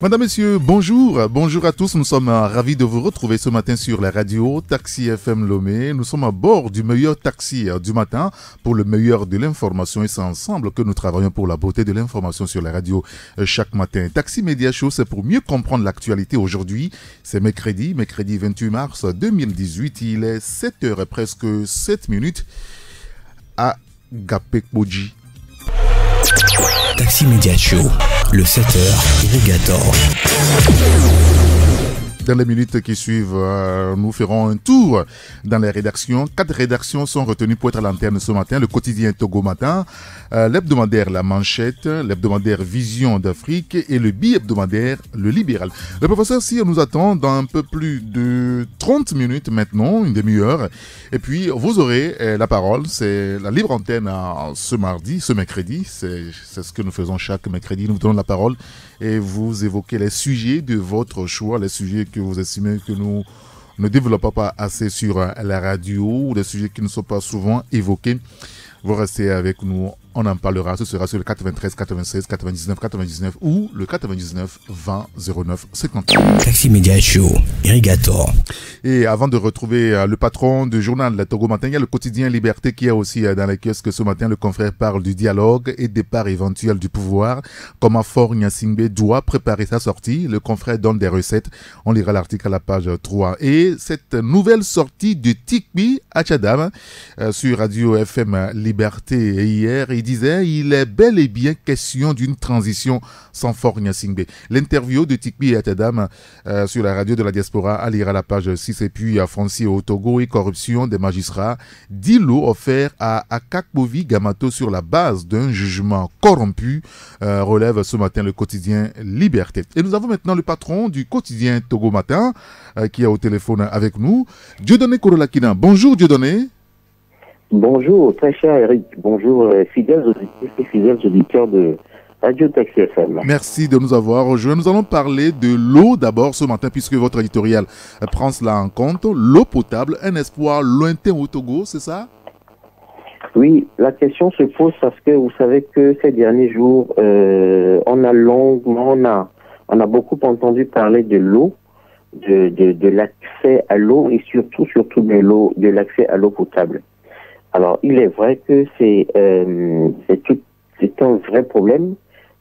Madame, Messieurs, bonjour. Bonjour à tous. Nous sommes ravis de vous retrouver ce matin sur la radio Taxi FM Lomé. Nous sommes à bord du meilleur taxi du matin pour le meilleur de l'information et c'est ensemble que nous travaillons pour la beauté de l'information sur la radio chaque matin. Taxi Média Show, c'est pour mieux comprendre l'actualité aujourd'hui. C'est mercredi 28 mars 2018. Il est 7h presque 7 minutes à Gapekboji. Taxi Média Show, le 7h, Irrigator. Dans les minutes qui suivent, nous ferons un tour dans les rédactions. 4 rédactions sont retenues pour être à l'antenne ce matin. Le quotidien Togo Matin, l'hebdomadaire La Manchette, l'hebdomadaire Vision d'Afrique et le bi-hebdomadaire Le Libéral. Le professeur Cyr nous attend dans un peu plus de 30 minutes maintenant, une demi-heure. Et puis, vous aurez la parole. C'est la libre antenne ce mercredi. C'est ce que nous faisons chaque mercredi. Nous vous donnons la parole et vous évoquez les sujets de votre choix, les sujets que vous estimez que nous ne développons pas assez sur la radio ou des sujets qui ne sont pas souvent évoqués. Vous restez avec nous, on en parlera. Ce sera sur le 93 96 99 99 ou le 99 20 09 50. Taxi Média Show, Irrigator. Et avant de retrouver le patron du journal Le Togo Matin, il y a le quotidien Liberté qui est aussi dans les kiosques ce matin. Le confrère parle du dialogue et départ éventuel du pouvoir. Comment Faure Gnassingbé doit préparer sa sortie. Le confrère donne des recettes. On lira l'article à la page 3. Et cette nouvelle sortie de Tikbi à Tchadam sur Radio FM Liberté hier, il disait il est bel et bien question d'une transition sans Faure Gnassingbé. L'interview de Tikbi à Tchadam sur la radio de la diaspora à lire à la page 6 et puis à Fonsi au Togo et corruption des magistrats. 10 lots offerts à Akakbovi Gamato sur la base d'un jugement corrompu, relève ce matin le quotidien Liberté. Et nous avons maintenant le patron du quotidien Togo Matin qui est au téléphone avec nous, Dieudonné Korolakina. Bonjour Dieudonné. Bonjour, très cher Eric. Bonjour, fidèles auditrices et fidèles auditeurs de Radio Taxi FM. Merci de nous avoir rejoints. Nous allons parler de l'eau d'abord ce matin, puisque votre éditorial prend cela en compte. L'eau potable, un espoir lointain au Togo, c'est ça? Oui, la question se pose parce que vous savez que ces derniers jours, on a beaucoup entendu parler de l'eau, de l'accès à l'eau et surtout de l'accès à l'eau potable. Alors, il est vrai que c'est un vrai problème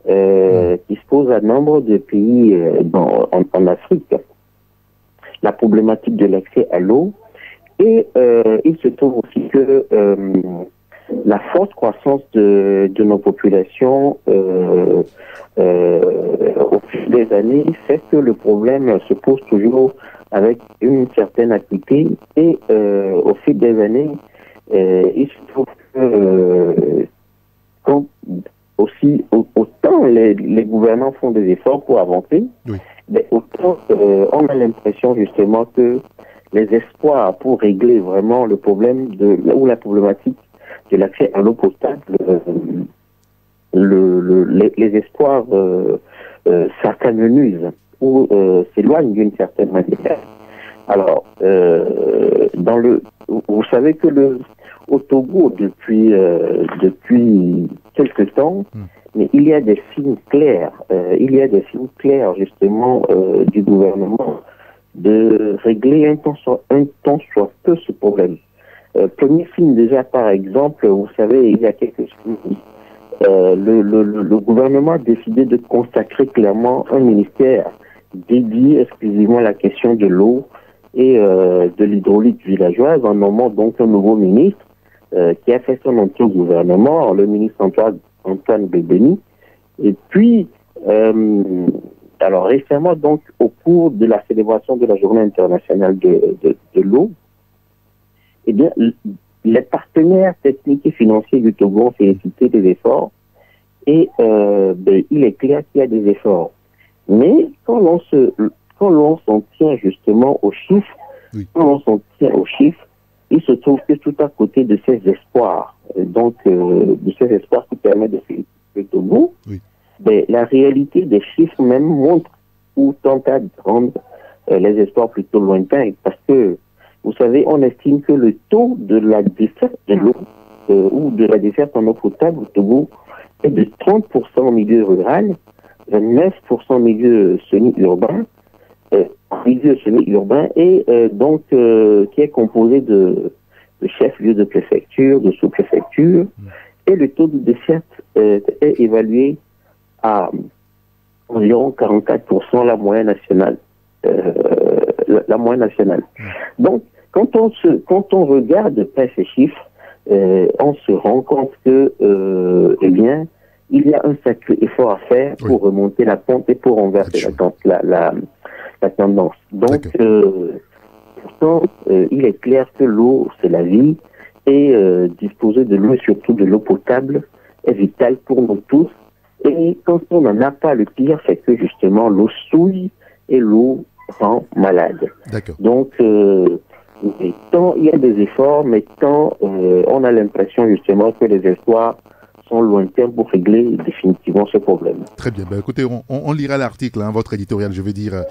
qui se pose à nombre de pays en Afrique. La problématique de l'accès à l'eau et il se trouve aussi que la forte croissance de nos populations au fil des années fait que le problème se pose toujours avec une certaine acuité et au fil des années, il se trouve que autant les gouvernements font des efforts pour avancer, oui, mais autant on a l'impression justement que les espoirs pour régler vraiment le problème ou la problématique de l'accès à l'eau potable, les espoirs s'amenuisent ou s'éloignent d'une certaine manière. Alors, vous savez que au Togo, depuis quelque temps, mais il y a des signes clairs, justement du gouvernement de régler un temps soit peu ce problème. Premier signe déjà, par exemple, vous savez, il y a quelques semaines, le gouvernement a décidé de consacrer clairement un ministère dédié exclusivement à la question de l'eau et de l'hydraulique villageoise, en nommant donc un nouveau ministre qui a fait son entrée au gouvernement, le ministre Antoine Bébéni. Et puis, alors récemment, donc, au cours de la célébration de la Journée internationale de l'eau, eh bien, les partenaires techniques et financiers du Togo ont félicité des efforts et il est clair qu'il y a des efforts. Mais quand l'on s'en tient justement aux chiffres, oui, il se trouve que tout à côté de ces espoirs, de ces espoirs qui permettent de féliciter le Togo, oui, la réalité des chiffres même montre ou tente à rendre les espoirs plutôt lointains, parce que vous savez, on estime que le taux de la desserte de l'eau ou de la desserte en eau potable au Togo est de 30% au milieu rural, 9% milieu semi-urbain, et donc qui est composé de chefs-lieux de préfecture, de sous-préfecture, et le taux de desserte est évalué à environ 44%, la moyenne nationale. Donc, quand on regarde de près ces chiffres, on se rend compte que, eh bien, il y a un sacré effort à faire pour remonter la pente et pour renverser la tendance. Donc, pourtant, il est clair que l'eau, c'est la vie, et disposer de l'eau, surtout de l'eau potable, est vital pour nous tous. Et quand on n'en a pas, le pire, c'est que justement, l'eau souille et l'eau rend malade. Donc, tant il y a des efforts, mais tant on a l'impression justement que les espoirs sont lointains pour régler définitivement ce problème. Très bien. Ben, écoutez, on lira l'article, votre éditorial, je veux dire,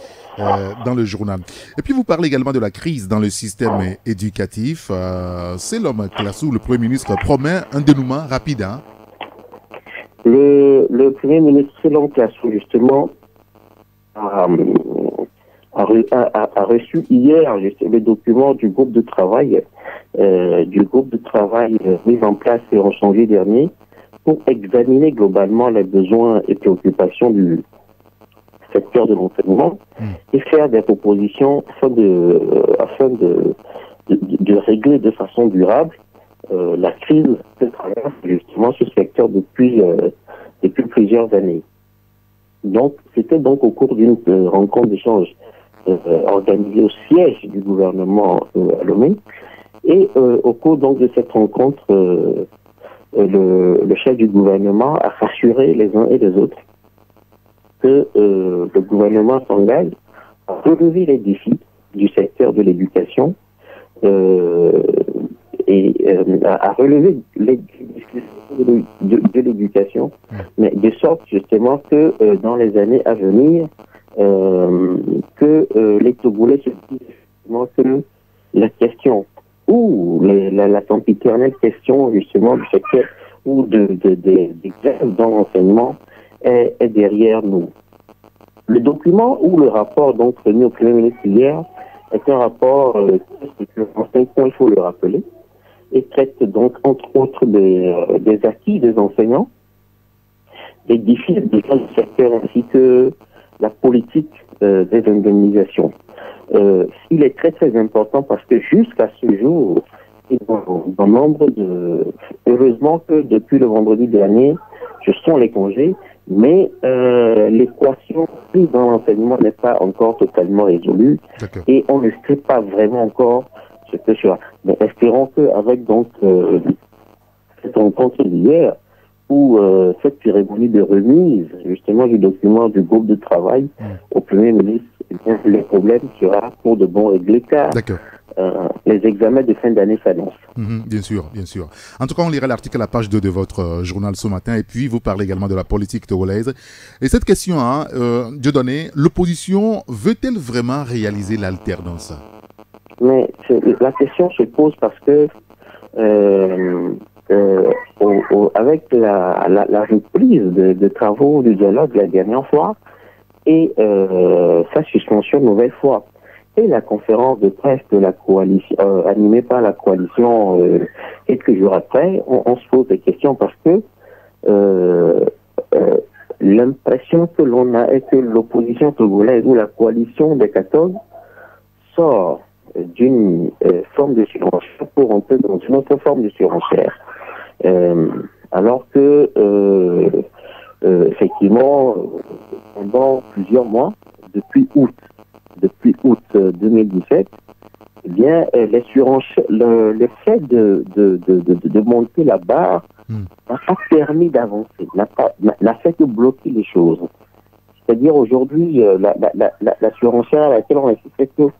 dans le journal. Et puis, vous parlez également de la crise dans le système éducatif. C'est l'homme Classou, le Premier ministre, promet un dénouement rapide. Le Premier ministre, Selon Classou, justement, a reçu hier le document du groupe de travail, mis en place en janvier dernier, pour examiner globalement les besoins et préoccupations du secteur de l'enseignement et faire des propositions afin de régler de façon durable la crise que traverse justement ce secteur depuis plusieurs années. Donc, c'était donc au cours d'une rencontre d'échange organisée au siège du gouvernement à Lomé, et au cours donc de cette rencontre, le chef du gouvernement a rassuré les uns et les autres que le gouvernement s'engage à relever les défis du secteur de l'éducation et à relever les défis de l'éducation, mais de sorte justement que dans les années à venir, que les Togolais se disent justement que la question ou la sempiternelle question justement du secteur ou des grèves dans l'enseignement est derrière nous. Le document ou le rapport donc remis au Premier ministre hier est un rapport en 5 points, il faut le rappeler, et traite donc entre autres des acquis des enseignants, des défis du secteur ainsi que la politique des indemnisations. Il est très très important parce que jusqu'à ce jour, dans nombre heureusement que depuis le vendredi dernier, ce sont les congés, mais l'équation prise dans l'enseignement n'est pas encore totalement résolue et on ne sait pas vraiment encore ce que sera. Mais espérons qu'avec donc cette rencontre d'hier, ou cette cérémonie de remise justement du document du groupe de travail au Premier ministre, le problème sera pour de bon réglé car les examens de fin d'année s'annoncent. Bien sûr, bien sûr. En tout cas, on lira l'article à la page 2 de votre journal ce matin et puis vous parlez également de la politique togolaise. Et cette question, Dieudonné, l'opposition veut-elle vraiment réaliser l'alternance? Mais la question se pose parce que avec la reprise de travaux du dialogue la dernière fois et sa suspension nouvelle fois et la conférence de presse de la coalition animée par la coalition quelques jours après, on se pose des questions parce que l'impression que l'on a est que l'opposition togolaise ou la coalition des 14 sort d'une forme de surenchère pour entrer dans une autre forme de surenchère. Alors que, effectivement, pendant plusieurs mois, depuis août 2017, eh bien, les surenchères, le fait de monter la barre n'a pas permis d'avancer, n'a fait que bloquer les choses. C'est-à-dire aujourd'hui, la surenchère à laquelle on assiste, c'est que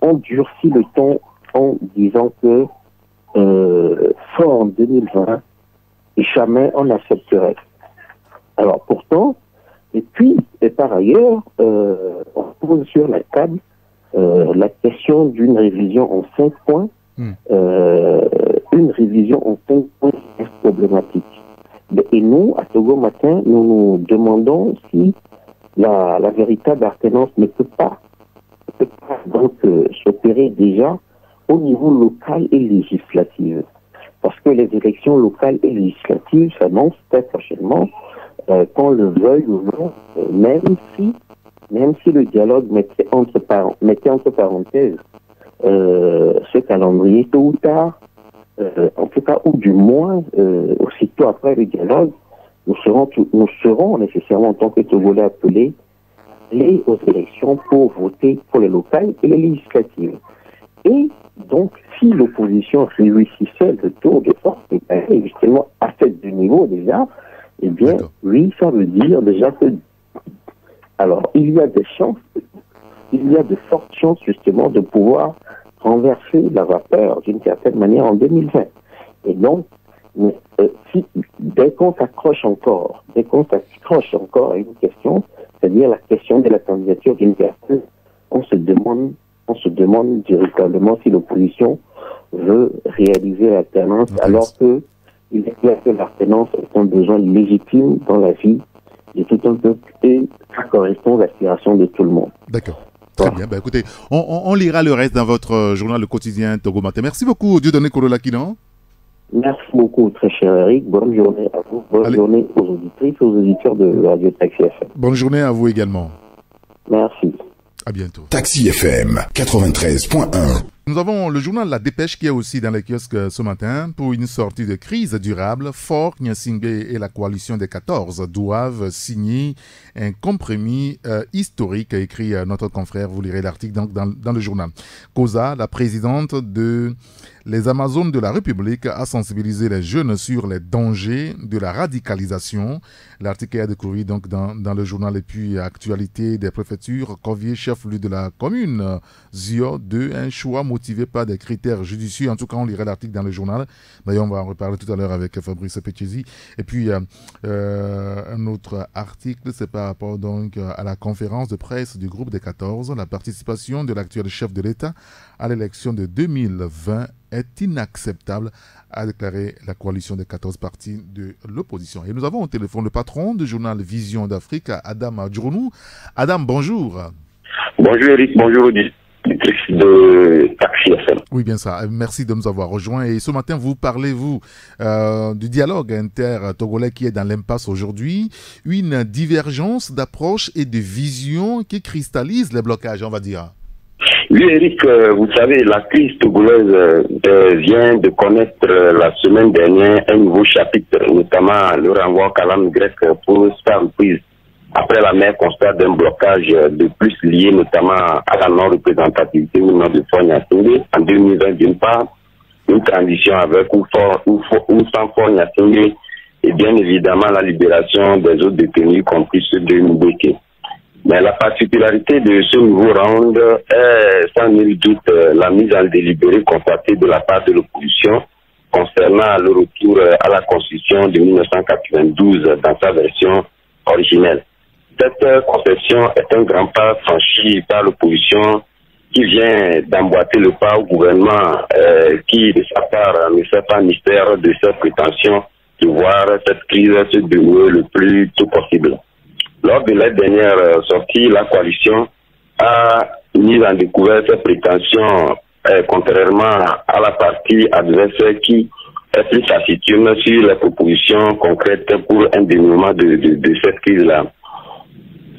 on durcit le ton en disant que fort en 2020, jamais on n'accepterait. Alors pourtant, et par ailleurs, on pose sur la table la question d'une révision en 5 points, une révision en 5 points problématique. Et nous, à Togo Matin, nous nous demandons si la véritable alternance ne peut pas donc s'opérer déjà au niveau local et législatif. Parce que les élections locales et législatives s'annoncent très prochainement, qu'on le veuille ou non, même si le dialogue mettait entre parenthèses ce calendrier tôt ou tard, en tout cas, ou du moins, aussitôt après le dialogue, nous serons nécessairement, en tant que Togolais, appelés aux élections pour voter pour les locales et les législatives. Et donc, si l'opposition réussissait le tour de force, et justement à ce niveau déjà, eh bien, oui, ça veut dire déjà que, alors, il y a de fortes chances justement de pouvoir renverser la vapeur d'une certaine manière en 2020. Et donc, dès qu'on s'accroche encore à une question, c'est-à-dire la question de la candidature d'une personne, on se demande véritablement si l'opposition veut réaliser l'alternance, alors que il est clair que l'alternance est un besoin légitime dans la vie de tout un peuple et ça correspond aux aspirations de tout le monde. D'accord. Très bien. Ben, écoutez, on lira le reste dans votre journal Le Quotidien Togo Matin. Merci beaucoup, Dieudonné Kolo-Lakinan. Merci beaucoup, très cher Eric. Bonne journée à vous. Bonne journée aux auditrices et aux auditeurs de Radio Taxi FM. Bonne journée à vous également. Merci. À bientôt. Taxi FM 93.1. Nous avons le journal La Dépêche qui est aussi dans les kiosques ce matin. Pour une sortie de crise durable, Faure Gnassingbé et la coalition des 14 doivent signer un compromis historique, a écrit notre confrère. Vous lirez l'article dans le journal. Koza, la présidente de les Amazones de la République, a sensibilisé les jeunes sur les dangers de la radicalisation. L'article est à découvrir donc dans le journal. Et puis, actualité des préfectures, Corvier, chef-lieu de la commune, Zio 2, un choix motivé par des critères judicieux. En tout cas, on lirait l'article dans le journal. D'ailleurs, on va en reparler tout à l'heure avec Fabrice Pechesi. Et puis, un autre article, c'est par rapport donc à la conférence de presse du groupe des 14. La participation de l'actuel chef de l'État à l'élection de 2020 est inacceptable, a déclaré la coalition des 14 partis de l'opposition. Et nous avons au téléphone le patron du journal Vision d'Afrique, Adam Djourounou. Adam, bonjour. Bonjour Eric, bonjour de Taxi FM. Oui, bien ça. Merci de nous avoir rejoints. Et ce matin, vous parlez, du dialogue inter-togolais qui est dans l'impasse aujourd'hui. Une divergence d'approche et de vision qui cristallise les blocages, on va dire. Oui, Eric, vous savez, la crise togolaise vient de connaître la semaine dernière un nouveau chapitre, notamment le renvoi au calendrier grec pour sa reprise. Après la mer constat d'un blocage de plus lié notamment à la non-représentativité ou non de Faure Gnassingbé en 2020 d'une part, une transition avec ou sans Faure Gnassingbé et bien évidemment la libération des autres détenus, compris ceux de Mbeke. Mais la particularité de ce nouveau round est sans nul doute la mise en délibéré constatée de la part de l'opposition concernant le retour à la Constitution de 1992 dans sa version originelle. Cette concession est un grand pas franchi par l'opposition qui vient d'emboîter le pas au gouvernement qui, de sa part, ne fait pas mystère de ses prétentions de voir cette crise se dérouler le plus tôt possible. Lors de la dernière sortie, la coalition a mis en découvert ses prétentions, contrairement à la partie adverse qui est plus taciturne sur les propositions concrètes pour un dénouement de cette crise-là.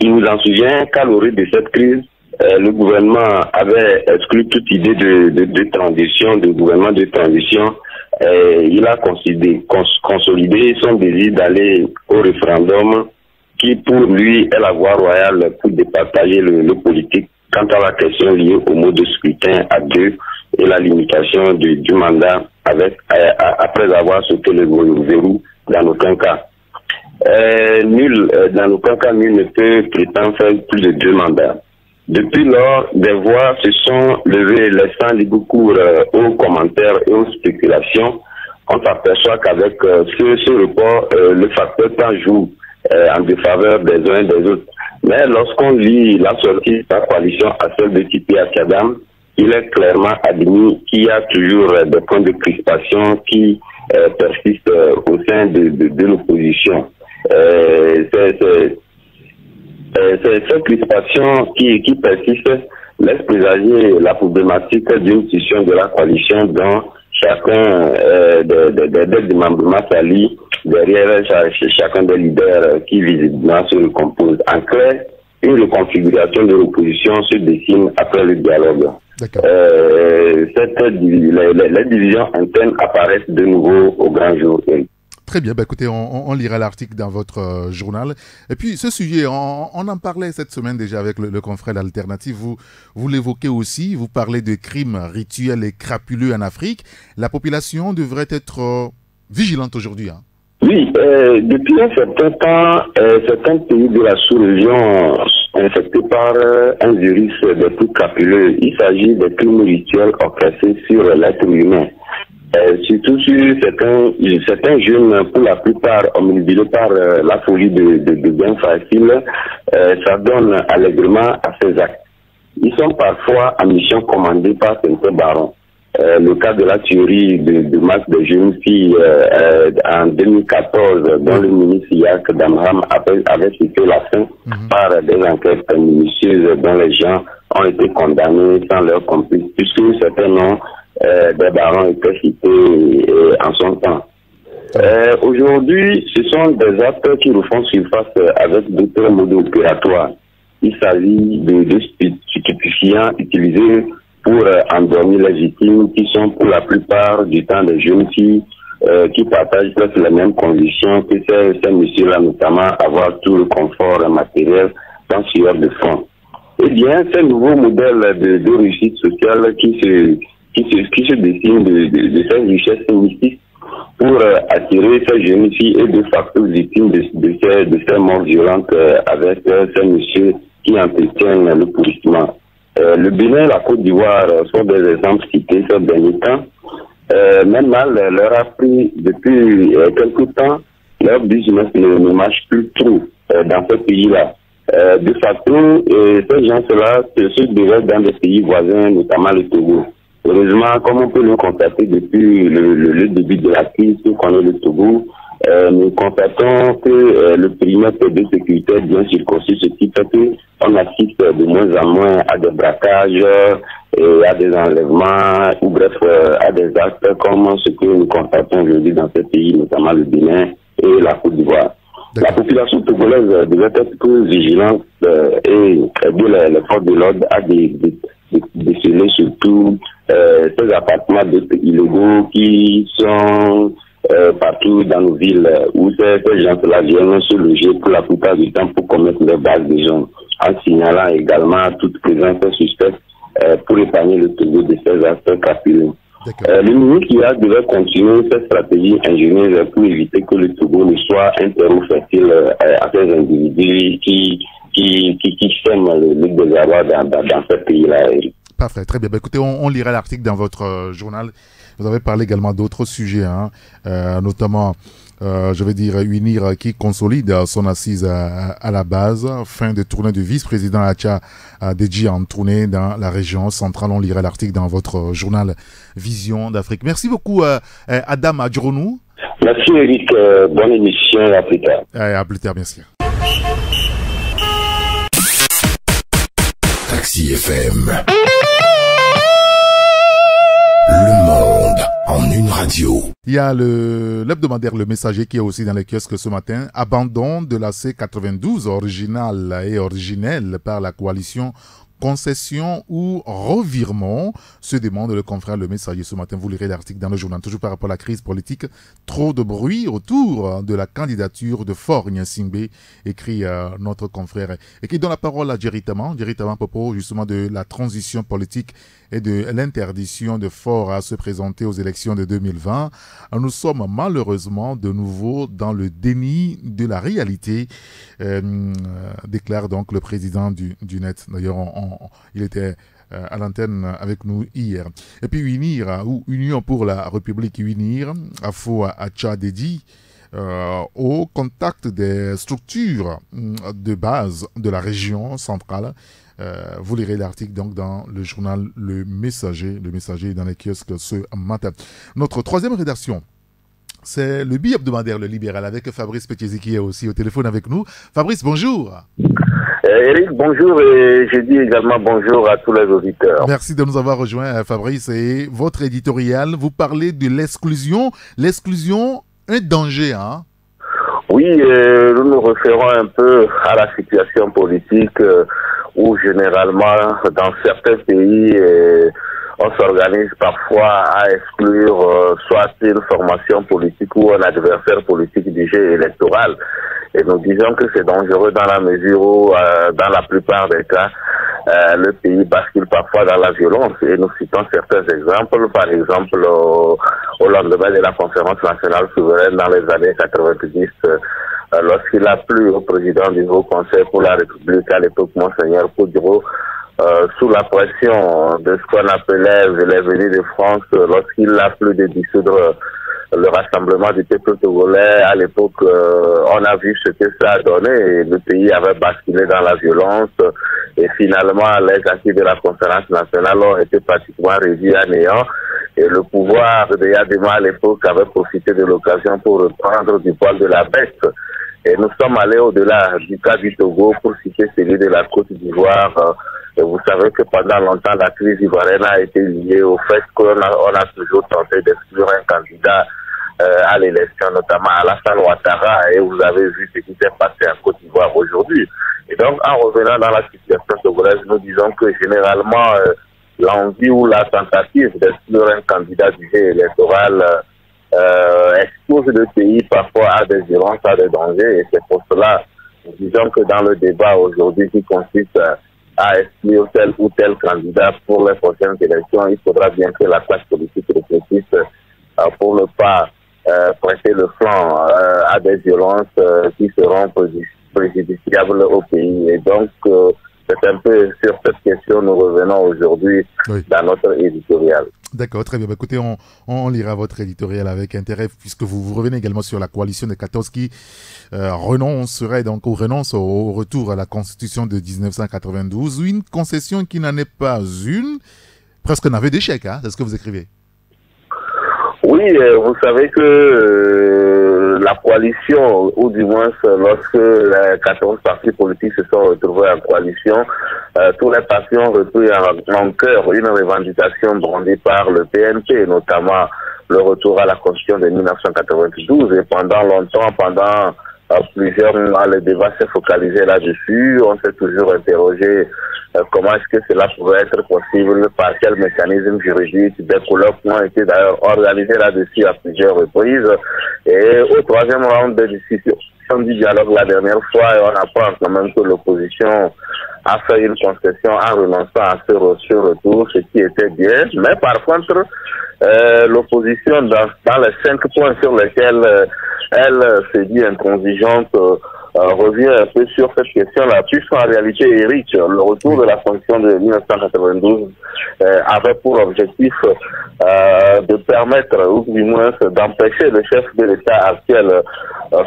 Il nous en souvient qu'à l'origine de cette crise, le gouvernement avait exclu toute idée de transition, de gouvernement de transition. Il a consolidé son désir d'aller au référendum qui pour lui est la voie royale pour départager le politique quant à la question liée au mode de scrutin à deux et la limitation du mandat après avoir sauté le verrou dans aucun cas. Dans aucun cas, nul ne peut prétendre faire plus de 2 mandats. Depuis lors, des voix se sont levées laissant libre cours aux commentaires et aux spéculations. On s'aperçoit qu'avec ce report, le facteur temps joue en défaveur des uns et des autres. Mais lorsqu'on lit la sortie de la coalition à celle de Tipi Akadam, il est clairement admis qu'il y a toujours des points de crispation qui persiste au sein de l'opposition. Cette crispation qui persiste laisse présager la problématique d'une scission de la coalition dont chacun des démembrements s'allie derrière chacun des leaders qui visiblement se recompose. En clair, une reconfiguration de l'opposition se dessine après le dialogue. Les divisions internes apparaissent de nouveau au grand jour. Très bien, écoutez, on lira l'article dans votre journal. Et puis ce sujet, on en parlait cette semaine déjà avec le confrère d'Alternative. Vous l'évoquez aussi, vous parlez de crimes rituels et crapuleux en Afrique. La population devrait être vigilante aujourd'hui. Hein. Oui, depuis un certain temps, certains pays de la sous-région sont infectés par un virus des plus crapuleux. Il s'agit des crimes rituels orchestrés sur l'être humain. Surtout sur certains jeunes, pour la plupart omnibulés par la folie de gains faciles, s'adonnent allègrement à ces actes. Ils sont parfois en mission commandée par certains barons. Le cas de la tuerie de masse de jeunes filles en 2014, dont le ministre Yak Damram avait cité la fin par des enquêtes minutieuses dont les gens ont été condamnés sans leur complice, puisque certains noms des barons étaient cités en son temps. Aujourd'hui, ce sont des actes qui refont surface avec d'autres modes opératoires. Il s'agit de stupéfiants utilisés pour endormir les victimes, qui sont pour la plupart du temps des jeunes filles qui partagent presque les mêmes conditions que ces messieurs-là, notamment avoir tout le confort matériel sans sueur de fond. Eh bien, ces nouveaux modèles de réussite sociale qui se dessinent de ces richesses mystiques pour attirer ces jeunes filles et de facto victimes de ces morts violentes avec ces messieurs qui entretiennent le pourrissement. Le Bénin et la Côte d'Ivoire sont des exemples cités ces derniers temps. Même mal leur a pris depuis quelque temps, leur business ne marche plus trop dans ce pays-là. De facto, ces gens-là se déversent dans des pays voisins, notamment le Togo. Heureusement, comme on peut le constater depuis le début de la crise, qu'on connaît le Togo, nous constatons que le périmètre de sécurité est bien circonscrit, ce qui fait qu'on assiste de moins en moins à des braquages, et à des enlèvements, ou bref, à des actes comme ce que nous constatons aujourd'hui dans ces pays, notamment le Bénin et la Côte d'Ivoire. La population togolaise devait être plus vigilante et aider les forces de l'ordre à déceler surtout ces appartements illégaux qui sont partout dans nos villes où ces gens-là viennent se loger pour la plupart du temps pour commettre leurs bases de gens, en signalant également toute présence suspecte pour épargner le Togo de ces actes crapuleux. Le ministre Irak devait continuer cette stratégie ingénieuse pour éviter que le Togo ne soit un terreau fertile à ces individus qui sèment le désarroi dans ce pays-là. Parfait, très bien. Écoutez, on lira l'article dans votre journal. Vous avez parlé également d'autres sujets, notamment, UNIR qui consolide son assise à la base, fin de tournée du vice-président Acha Deji en tournée dans la région centrale. On lira l'article dans votre journal Vision d'Afrique. Merci beaucoup, Adam Adjronou. Merci, Eric. Bonne émission. À plus tard. À plus tard, merci. Taxi FM. Le monde en une radio. Il y a l'hebdomadaire Le Messager qui est aussi dans les kiosques ce matin. Abandon de la C92 originale et originelle par la coalition. Concession ou revirement, se demande le confrère Le Messager ce matin. Vous lirez l'article dans le journal. Toujours par rapport à la crise politique, trop de bruit autour de la candidature de Faure Gnassingbé, écrit notre confrère, et qui donne la parole à Jerry Tama à propos justement de la transition politique et de l'interdiction de Faure à se présenter aux élections de 2020. Nous sommes malheureusement de nouveau dans le déni de la réalité, déclare donc le président du Net. D'ailleurs, il était à l'antenne avec nous hier. Et puis UNIR, ou Union pour la République UNIR, Afo Acha Deji, au contact des structures de base de la région centrale. Vous lirez l'article donc dans le journal Le Messager dans les kiosques ce matin. Notre troisième rédaction C'est le bi-hebdomadaire, le libéral, avec Fabrice Petchesi qui est aussi au téléphone avec nous. Fabrice, bonjour. Eric, bonjour, et je dis également bonjour à tous les auditeurs. Merci de nous avoir rejoints, Fabrice. Et votre éditorial, vous parlez de l'exclusion. L'exclusion, un danger, hein? Oui, nous nous référons un peu à la situation politique où généralement, dans certains pays, on s'organise parfois à exclure soit une formation politique ou un adversaire politique du jeu électoral. Et nous disons que c'est dangereux dans la mesure où, dans la plupart des cas, le pays bascule parfois dans la violence. Et nous citons certains exemples, par exemple au lendemain de la conférence nationale souveraine dans les années 90, lorsqu'il a plu au président du Haut Conseil pour la République, à l'époque Monseigneur Poudreau, sous la pression de ce qu'on appelait les venus de France, lorsqu'il a plu de dissoudre le rassemblement du peuple togolais, à l'époque, on a vu ce que ça a donné, et le pays avait basculé dans la violence, et finalement, les acquis de la conférence nationale ont été pratiquement réduits à néant, et le pouvoir de Yadema à l'époque avait profité de l'occasion pour reprendre du poil de la bête. Et nous sommes allés au-delà du cas du Togo pour citer celui de la Côte d'Ivoire. Et vous savez que pendant longtemps, la crise ivoirienne a été liée au fait qu'on a toujours tenté d'exclure un candidat à l'élection, notamment Alassane Ouattara, et vous avez vu ce qui s'est passé en Côte d'Ivoire aujourd'hui. Et donc, en revenant dans la situation togolaise, nous disons que généralement, l'envie ou la tentative d'exclure un candidat du jeu électoral expose le pays parfois à des violences, à des dangers, et c'est pour cela, nous disons que dans le débat aujourd'hui qui consiste à exclure tel ou tel candidat pour les prochaines élections, il faudra bien que la classe politique réfléchisse pour ne pas prêter le flanc à des violences qui seront préjudiciables au pays. Et donc, c'est un peu sur cette question nous revenons aujourd'hui dans notre éditorial. D'accord, très bien. Écoutez, on lira votre éditorial avec intérêt, puisque vous revenez également sur la coalition des 14 qui renoncerait donc ou renonce au retour à la Constitution de 1992, une concession qui n'en est pas une, presque un aveu d'échec, hein, c'est ce que vous écrivez. Oui, vous savez que la coalition, ou du moins lorsque les 14 partis politiques se sont retrouvés en coalition, tous les partis ont repris en cœur une revendication brandie par le PNP, notamment le retour à la Constitution de 1992. Et pendant longtemps, pendant plusieurs mois, le débat s'est focalisé là-dessus. On s'est toujours interrogé comment est-ce que cela pouvait être possible, par quel mécanisme juridique. Des colloques ont été d'ailleurs organisés là-dessus à plusieurs reprises. Et au troisième round de discussion du dialogue la dernière fois, on apprend quand même que l'opposition a fait une concession en renonçant à ce retour, ce qui était bien. Mais par contre, l'opposition, dans les 5 points sur lesquels elle se dit intransigeante, revient un peu sur cette question-là, puisqu'en réalité, Eric, le retour de la Constitution de 1992 avait pour objectif de permettre, ou du moins d'empêcher le chef de l'État actuel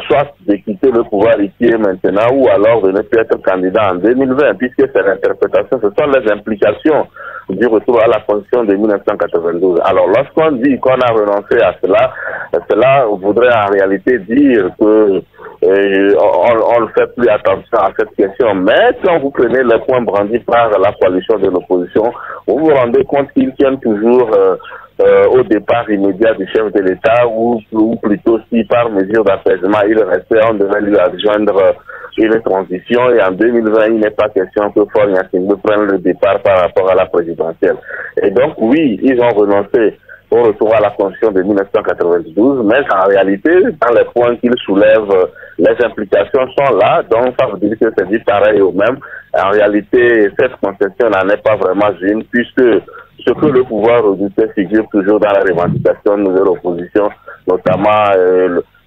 soit de quitter le pouvoir ici et maintenant, ou alors de ne plus être candidat en 2020, puisque c'est l'interprétation, ce sont les implications du retour à la Constitution de 1992. Alors, lorsqu'on dit qu'on a renoncé à cela, cela voudrait en réalité dire que on ne fait plus attention à cette question. Mais quand vous prenez les points brandis par la coalition de l'opposition, vous vous rendez compte qu'ils tiennent toujours au départ immédiat du chef de l'État, ou plutôt si par mesure d'apaisement il restait, on devait lui adjoindre une transition, et en 2020 il n'est pas question que Faure Gnassingbé prenne le départ par rapport à la présidentielle. Et donc oui, ils ont renoncé au retour à la Constitution de 1992, mais en réalité, dans les points qu'ils soulèvent, les implications sont là, donc ça veut dire que c'est dit pareil au même. En réalité, cette concession n'en est pas vraiment une, puisque ce que le pouvoir redoutait figure toujours dans la revendication de nouvelle opposition, notamment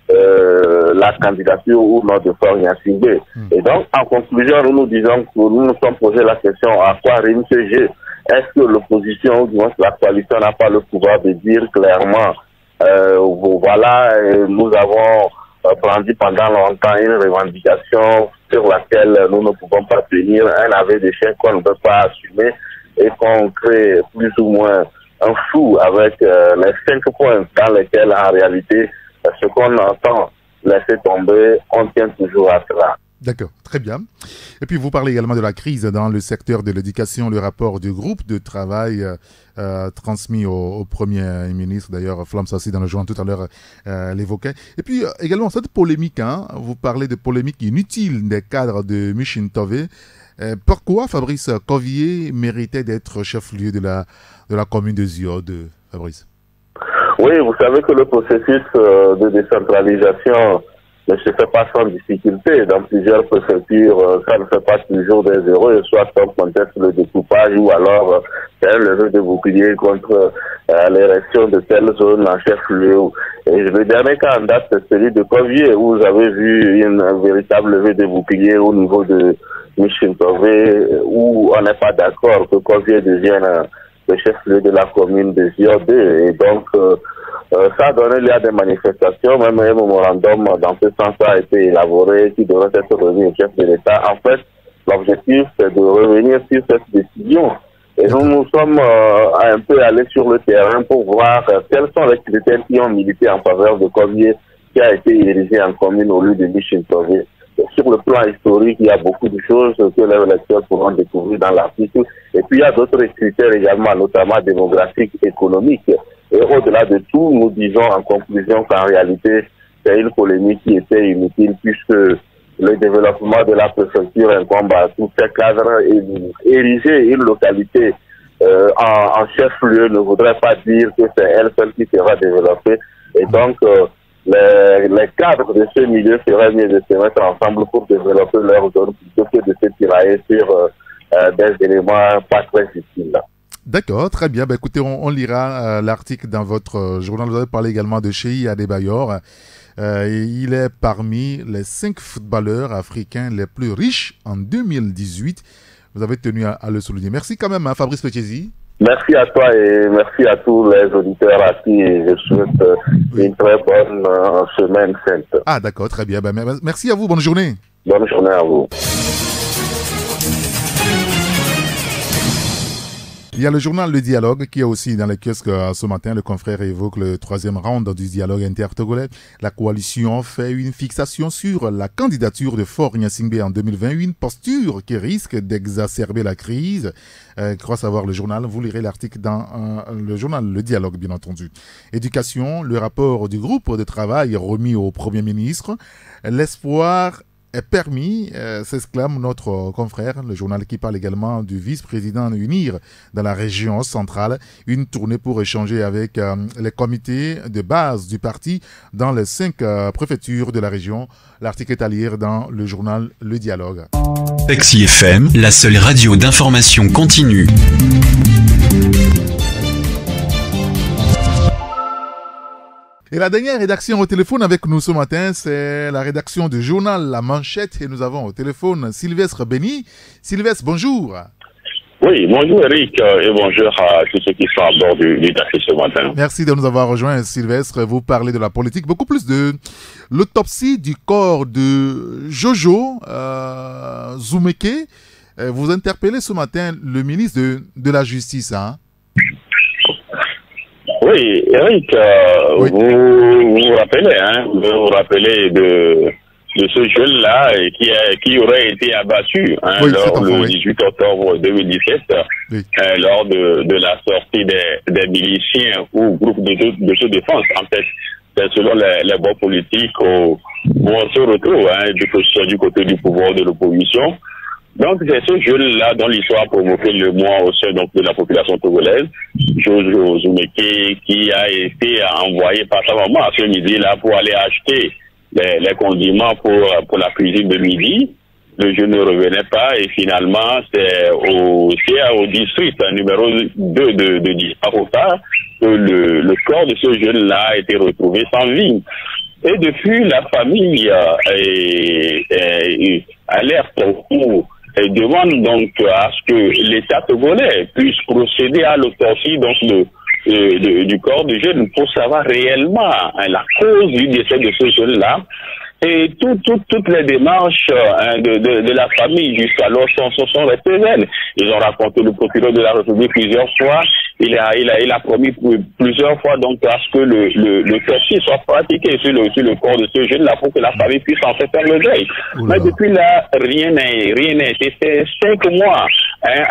la candidature ou non de Faure Gnassingbé. Et donc, en conclusion, nous disons que nous nous sommes posé la question à quoi rime ce jeu. Est-ce que l'opposition, ou du moins la coalition, n'a pas le pouvoir de dire clairement, voilà, nous avons brandi pendant longtemps une revendication sur laquelle nous ne pouvons pas tenir, un aveu d'échec qu'on ne peut pas assumer, et qu'on crée plus ou moins un flou avec les 5 points dans lesquels en réalité ce qu'on entend laisser tomber, on tient toujours à cela. D'accord, très bien. Et puis vous parlez également de la crise dans le secteur de l'éducation, le rapport du groupe de travail transmis au Premier ministre, d'ailleurs Flam Sassi dans le journal tout à l'heure l'évoquait. Et puis également cette polémique, vous parlez de polémique inutile des cadres de Micheline Tové. Pourquoi Fabrice Covier méritait d'être chef-lieu de la commune de Ziode, Fabrice? Oui, vous savez que le processus de décentralisation ne se fait pas sans difficulté. Dans plusieurs préfectures, ça ne fait pas toujours des heureux, soit on conteste le découpage ou alors c'est un levé de bouclier contre l'érection de telle zone en chef-lieu. Et le dernier cas en date, c'est celui de Covier, où vous avez vu une véritable levée de bouclier au niveau de Micheline Tové, où on n'est pas d'accord que Covier devienne le chef-lieu de la commune de Ziode. Et donc, ça a donné lieu à des manifestations, même un mémorandum dans ce sens a été élaboré qui devrait être remis au chef de l'État. En fait, l'objectif, c'est de revenir sur cette décision. Et nous sommes un peu allés sur le terrain pour voir quels sont les critères qui ont milité en faveur de Covier, qui a été érigé en commune au lieu de Micheline Tové. Sur le plan historique, il y a beaucoup de choses que les lecteurs pourront découvrir dans l'article. Et puis, il y a d'autres critères également, notamment démographiques, économiques. Et au-delà de tout, nous disons en conclusion qu'en réalité, c'est une polémique qui était inutile puisque le développement de la préfecture incombe à tous ces cadres et ériger une localité en chef-lieu ne voudrait pas dire que c'est elle seule qui sera développée. Et donc, les cadres de ce milieu seraient mieux de se mettre ensemble pour développer leur zone plutôt que de se tirailler sur des éléments pas très utiles. D'accord, très bien. Ben, écoutez, on lira l'article dans votre journal. Vous avez parlé également de Cheikh Adebayor. Il est parmi les 5 footballeurs africains les plus riches en 2018. Vous avez tenu à le souligner. Merci quand même, Fabrice Petchesi. Merci à toi et merci à tous les auditeurs à qui je souhaite une très bonne semaine sainte. Ah d'accord, très bien. Ben, merci à vous, bonne journée. Bonne journée à vous. Il y a le journal Le Dialogue qui est aussi dans les kiosques ce matin. Le confrère évoque le 3e round du dialogue inter-togolais. La coalition fait une fixation sur la candidature de Faure Gnassingbé en 2020, une posture qui risque d'exacerber la crise. Crois savoir le journal, vous lirez l'article dans le journal Le Dialogue, bien entendu. Éducation, le rapport du groupe de travail remis au Premier ministre. L'espoir est permis, s'exclame notre confrère, le journal qui parle également du vice-président UNIR dans la région centrale. Une tournée pour échanger avec les comités de base du parti dans les 5 préfectures de la région. L'article est à lire dans le journal Le Dialogue. Pexi FM, la seule radio d'information continue. Et la dernière rédaction au téléphone avec nous ce matin, c'est la rédaction du journal La Manchette. Et nous avons au téléphone Sylvestre Béni. Sylvestre, bonjour. Oui, bonjour Eric et bonjour à tous ceux qui sont à bord du taxi ce matin. Merci de nous avoir rejoints, Sylvestre. Vous parlez de la politique, beaucoup plus de l'autopsie du corps de Jojo Zoumeke. Vous interpellez ce matin le ministre de la Justice, hein? Oui, Eric, oui. Vous vous rappelez de ce jeune-là qui aurait été abattu lors le 18 octobre 2017, lors de la sortie des miliciens ou groupes de défense. En fait, c'est selon les bons politiques où on se retrouve, du côté du pouvoir de l'opposition. Donc, c'est ce jeune-là dont l'histoire a provoqué le mois au sein de la population togolaise, Jojo Zoumeke, qui a été envoyé par sa maman ce midi-là pour aller acheter les condiments pour la cuisine de midi. Le jeune ne revenait pas et finalement, c'est au district numéro 2 de Diarofa que le corps de ce jeune-là a été retrouvé sans vie. Et depuis, la famille alerte et demande donc à ce que l'État togolais puisse procéder à l'autopsie du corps du jeune pour savoir réellement la cause du décès de ce jeune-là. et toutes les démarches de la famille jusqu'alors sont restées vaines. Ils ont raconté le procureur de la République plusieurs fois. Il a promis plusieurs fois donc à ce que l'autopsie soit pratiquée sur le corps de ce jeune-là pour que la famille puisse en faire le deuil. Mais depuis là, rien n'a été fait. 5 mois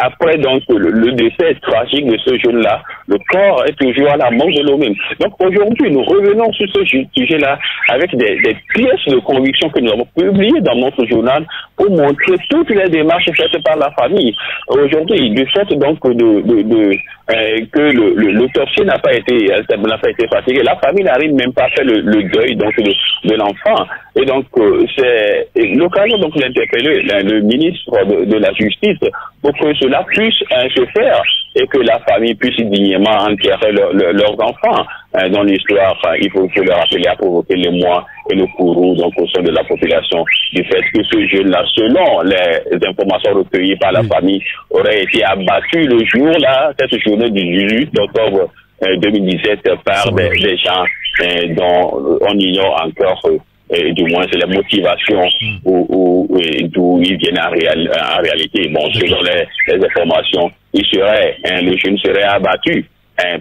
après donc le décès tragique de ce jeune-là, le corps est toujours à la mort de l'homme. Donc aujourd'hui, nous revenons sur ce sujet-là avec des pièces de conviction que nous avons publiées dans notre journal pour montrer toutes les démarches faites par la famille. Aujourd'hui, du fait donc que l'autopsie n'a pas été pratiquée, la famille n'arrive même pas à faire le deuil donc de l'enfant. Et donc c'est l'occasion donc d'interpeller le ministre de la Justice pour que cela puisse se faire et que la famille puisse dignement enterrer leurs enfants. Dans l'histoire, il faut le rappeler, a provoqué l'émoi et le courroux donc au sein de la population du fait que ce jeune-là, selon les informations recueillies par la famille, aurait été abattu le jour-là, cette journée du 18 octobre 2017 par des gens dont on ignore encore du moins c'est les motivations d'où ils viennent en réalité. Bon, selon les informations, le jeune serait abattu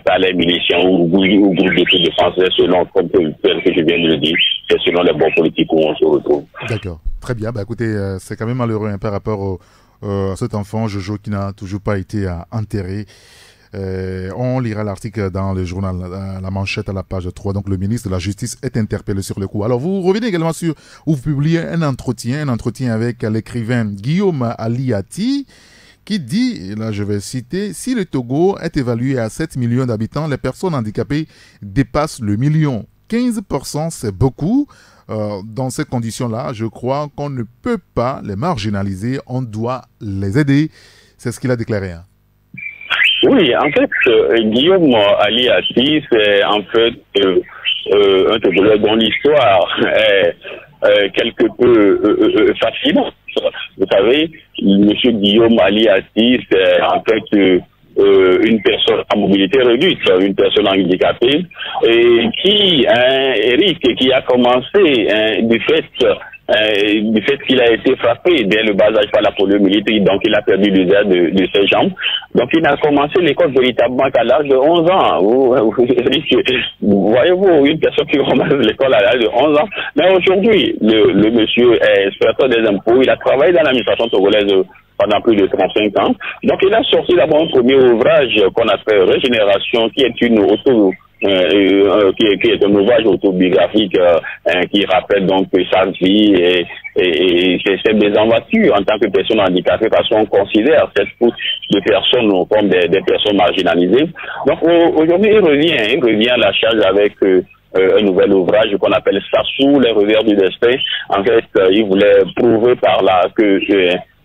par les miliciens ou groupes d'autodéfense, selon, comme que je viens de le dire, c'est selon les bons politiques où on se retrouve. D'accord, très bien. Bah, écoutez, c'est quand même malheureux par rapport à cet enfant Jojo qui n'a toujours pas été enterré. On lira l'article dans le journal, la manchette à la page 3. Donc le ministre de la Justice est interpellé sur le coup. Alors vous revenez également sur où vous publiez un entretien avec l'écrivain Guillaume Aliati qui dit, là je vais citer, si le Togo est évalué à 7 millions d'habitants, les personnes handicapées dépassent le million. 15%, c'est beaucoup. Dans ces conditions-là, je crois qu'on ne peut pas les marginaliser, on doit les aider. C'est ce qu'il a déclaré. Hein. Oui, en fait, Guillaume Aliati, c'est en fait un Togolais dont l'histoire est quelque peu fascinante. Vous savez, M. Guillaume Aliati, c'est en fait une personne à mobilité réduite, une personne handicapée, et qui, Eric, qui a commencé du fait qu'il a été frappé dès le bas âge par la poliomyélite, donc il a perdu l'usage de ses jambes. Donc il n'a commencé l'école véritablement qu'à l'âge de 11 ans. Voyez-vous, une personne qui commence l'école à l'âge de 11 ans. Mais aujourd'hui, le monsieur est inspecteur des impôts, il a travaillé dans l'administration togolaise pendant plus de 35 ans. Donc il a sorti d'abord un premier ouvrage qu'on appelle Régénération, qui est qui est un ouvrage autobiographique qui rappelle donc sa vie et ses mésaventures en tant que personne handicapée, parce qu'on considère cette couche de personnes comme des personnes marginalisées. Donc aujourd'hui il revient à la charge avec un nouvel ouvrage qu'on appelle Sassou, les revers du destin. En fait, il voulait prouver par là que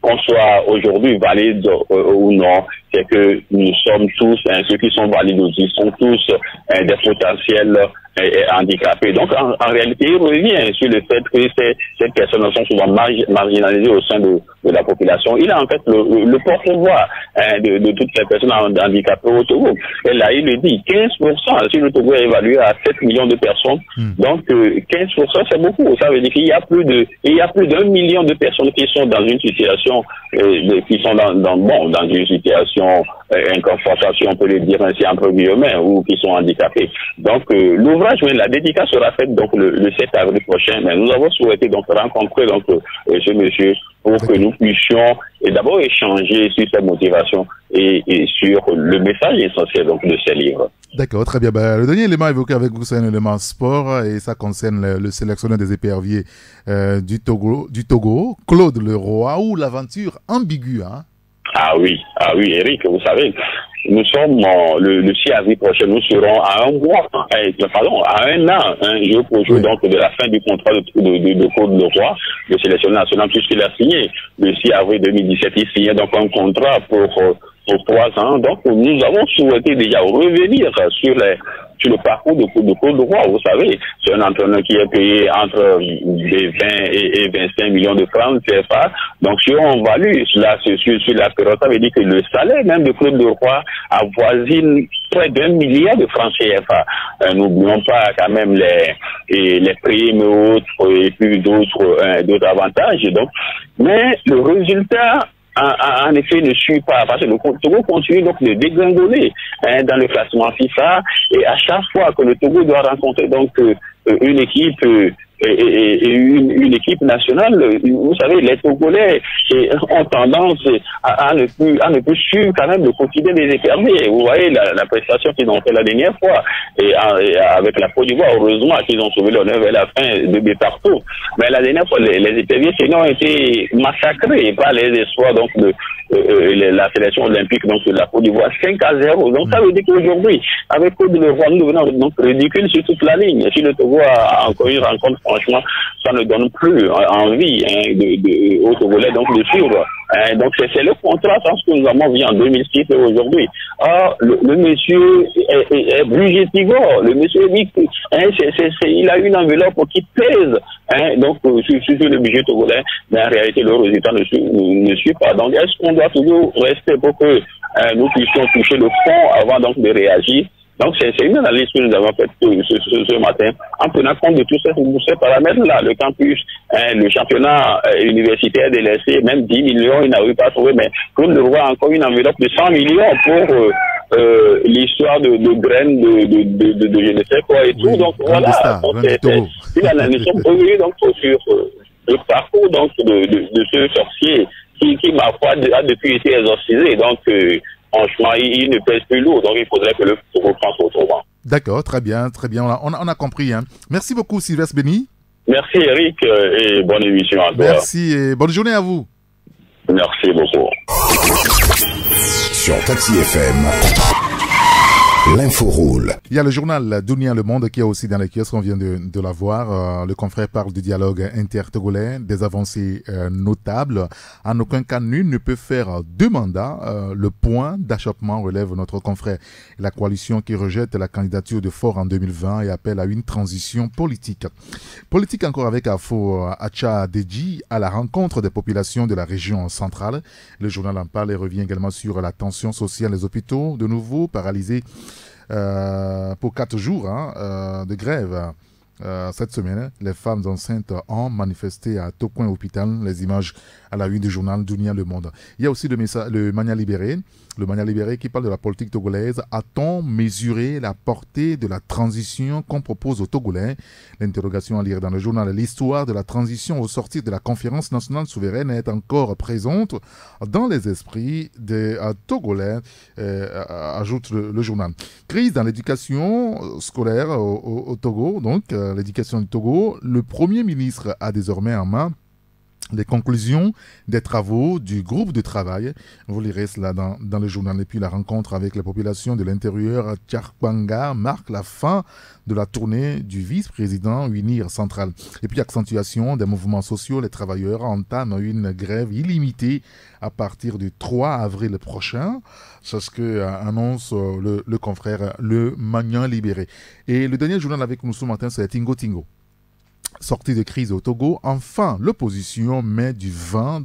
qu'on soit aujourd'hui valide ou non, c'est que nous sommes tous, ceux qui sont valides aussi, sont tous des potentiels handicapés. Donc en réalité, il revient sur le fait que ces personnes sont souvent marginalisées au sein de la population. Il a en fait le porte-voix de toutes ces personnes handicapées au Togo. Et là, il le dit, 15%, si le Togo est évalué à 7 millions de personnes, donc 15% c'est beaucoup. Ça veut dire qu'il y a plus d'1 million de personnes qui sont dans une situation, qui sont dans une situation inconfortable, si on peut le dire ainsi entre guillemets, ou qui sont handicapés. Donc l'ouvrage, la dédicace sera faite donc le 7 avril prochain, mais nous avons souhaité donc rencontrer donc ce monsieur pour que nous puissions d'abord échanger sur sa motivation et sur le message essentiel donc de ces livres. D'accord, très bien. Le dernier élément évoqué avec vous, c'est un élément sport et ça concerne le sélectionneur des éperviers du Togo, Claude Leroy, ou l'aventure ambiguë. Hein? Ah oui, Eric, vous savez, nous sommes le 6 avril prochain, nous serons à un an, jour pour jour, donc de la fin du contrat de Claude Leroy, le sélectionneur national, puisqu'il a signé le 6 avril 2017, il signait donc un contrat pour 3 ans. Donc nous avons souhaité déjà revenir sur sur le parcours de Claude Roy. Vous savez, c'est un entraîneur qui est payé entre des 20 et 25 millions de francs CFA. Donc, si on value cela sur la période, ça veut dire que le salaire même de Claude Roy avoisine près d'1 milliard de francs CFA. N'oublions pas quand même les primes et autres, et puis d'autres avantages. Donc, mais le résultat, en effet, ne suit pas, parce que le Togo continue donc de dégringoler dans le classement FIFA, et à chaque fois que le Togo doit rencontrer donc une équipe et une équipe nationale, vous savez, les Togolais ont tendance à ne plus suivre quand même le quotidien des éperviers. Vous voyez la prestation qu'ils ont fait la dernière fois, et avec la Côte d'Ivoire, heureusement qu'ils ont sauvé l'honneur vers la fin de partout. Mais la dernière fois, les éperviers sinon ont été massacrés par les espoirs donc de la sélection olympique donc de la Côte d'Ivoire 5-0. Donc ça veut dire qu'aujourd'hui, avec Côte d'Ivoire, nous devenons donc ridicules sur toute la ligne. Si le Togo a encore une rencontre, franchement, ça ne donne plus envie aux Togolais donc de suivre. Donc c'est le contraste entre ce que nous avons vu en 2006 et aujourd'hui. Or, le monsieur est Brigitte-Tigor. Le monsieur dit il a une enveloppe qui pèse donc sur le budget togolais, mais en réalité le résultat ne suit pas. Donc est-ce qu'on doit toujours rester pour que nous puissions toucher le fond avant donc de réagir? Donc, c'est une analyse que nous avons faite ce matin, en tenant compte de tous ces paramètres-là. Le campus, le championnat universitaire délaissé, même 10 millions, il n'arrive pas à trouver, mais Claude Leroy a encore une enveloppe de 100 millions pour l'histoire de graines, de je ne sais quoi et tout. Donc, voilà. C'est une analyse donc sur le parcours donc, de ce sorcier qui ma foi, a depuis été exorcisé. Donc, franchement, il ne pèse plus lourd, donc il faudrait que le Togo pense autrement. D'accord, très bien. On a compris. Hein. Merci beaucoup, Sylvestre Béni. Merci, Eric, et bonne émission à toi. Merci, et bonne journée à vous. Merci beaucoup. Sur Taxi FM, l'info roule. Il y a le journal Dunia Le Monde qui est aussi dans les kiosques, on vient de la voir. Le confrère parle du dialogue inter-togolais, des avancées notables. En aucun cas, nul ne peut faire deux mandats. Le point d'achoppement relève notre confrère. La coalition qui rejette la candidature de Faure en 2020 et appelle à une transition politique. Politique encore avec Afo Acha Deji à la rencontre des populations de la région centrale. Le journal en parle et revient également sur la tension sociale des hôpitaux, de nouveau paralysés pour 4 jours de grève. Cette semaine, les femmes enceintes ont manifesté à Tocoin Hôpital. Les images à la une du journal Dunia Le Monde. Il y a aussi le Mania Libéré. Le Mania Libéré qui parle de la politique togolaise. A-t-on mesuré la portée de la transition qu'on propose aux Togolais? L'interrogation à lire dans le journal. L'histoire de la transition au sortir de la conférence nationale souveraine est encore présente dans les esprits des Togolais, ajoute le journal. Crise dans l'éducation scolaire au Togo, donc l'éducation du Togo. Le Premier ministre a désormais en main les conclusions des travaux du groupe de travail. Vous lirez cela dans le journal. Et puis la rencontre avec les populations de l'intérieur à Tcharkwanga marque la fin de la tournée du vice-président Unir Central. Et puis accentuation des mouvements sociaux, les travailleurs entament une grève illimitée à partir du 3 avril prochain. C'est ce que annonce le confrère Le Mania Libéré. Et le dernier journal avec nous ce matin, c'est Tingo Tingo. Sortie de crise au Togo, enfin l'opposition met du vin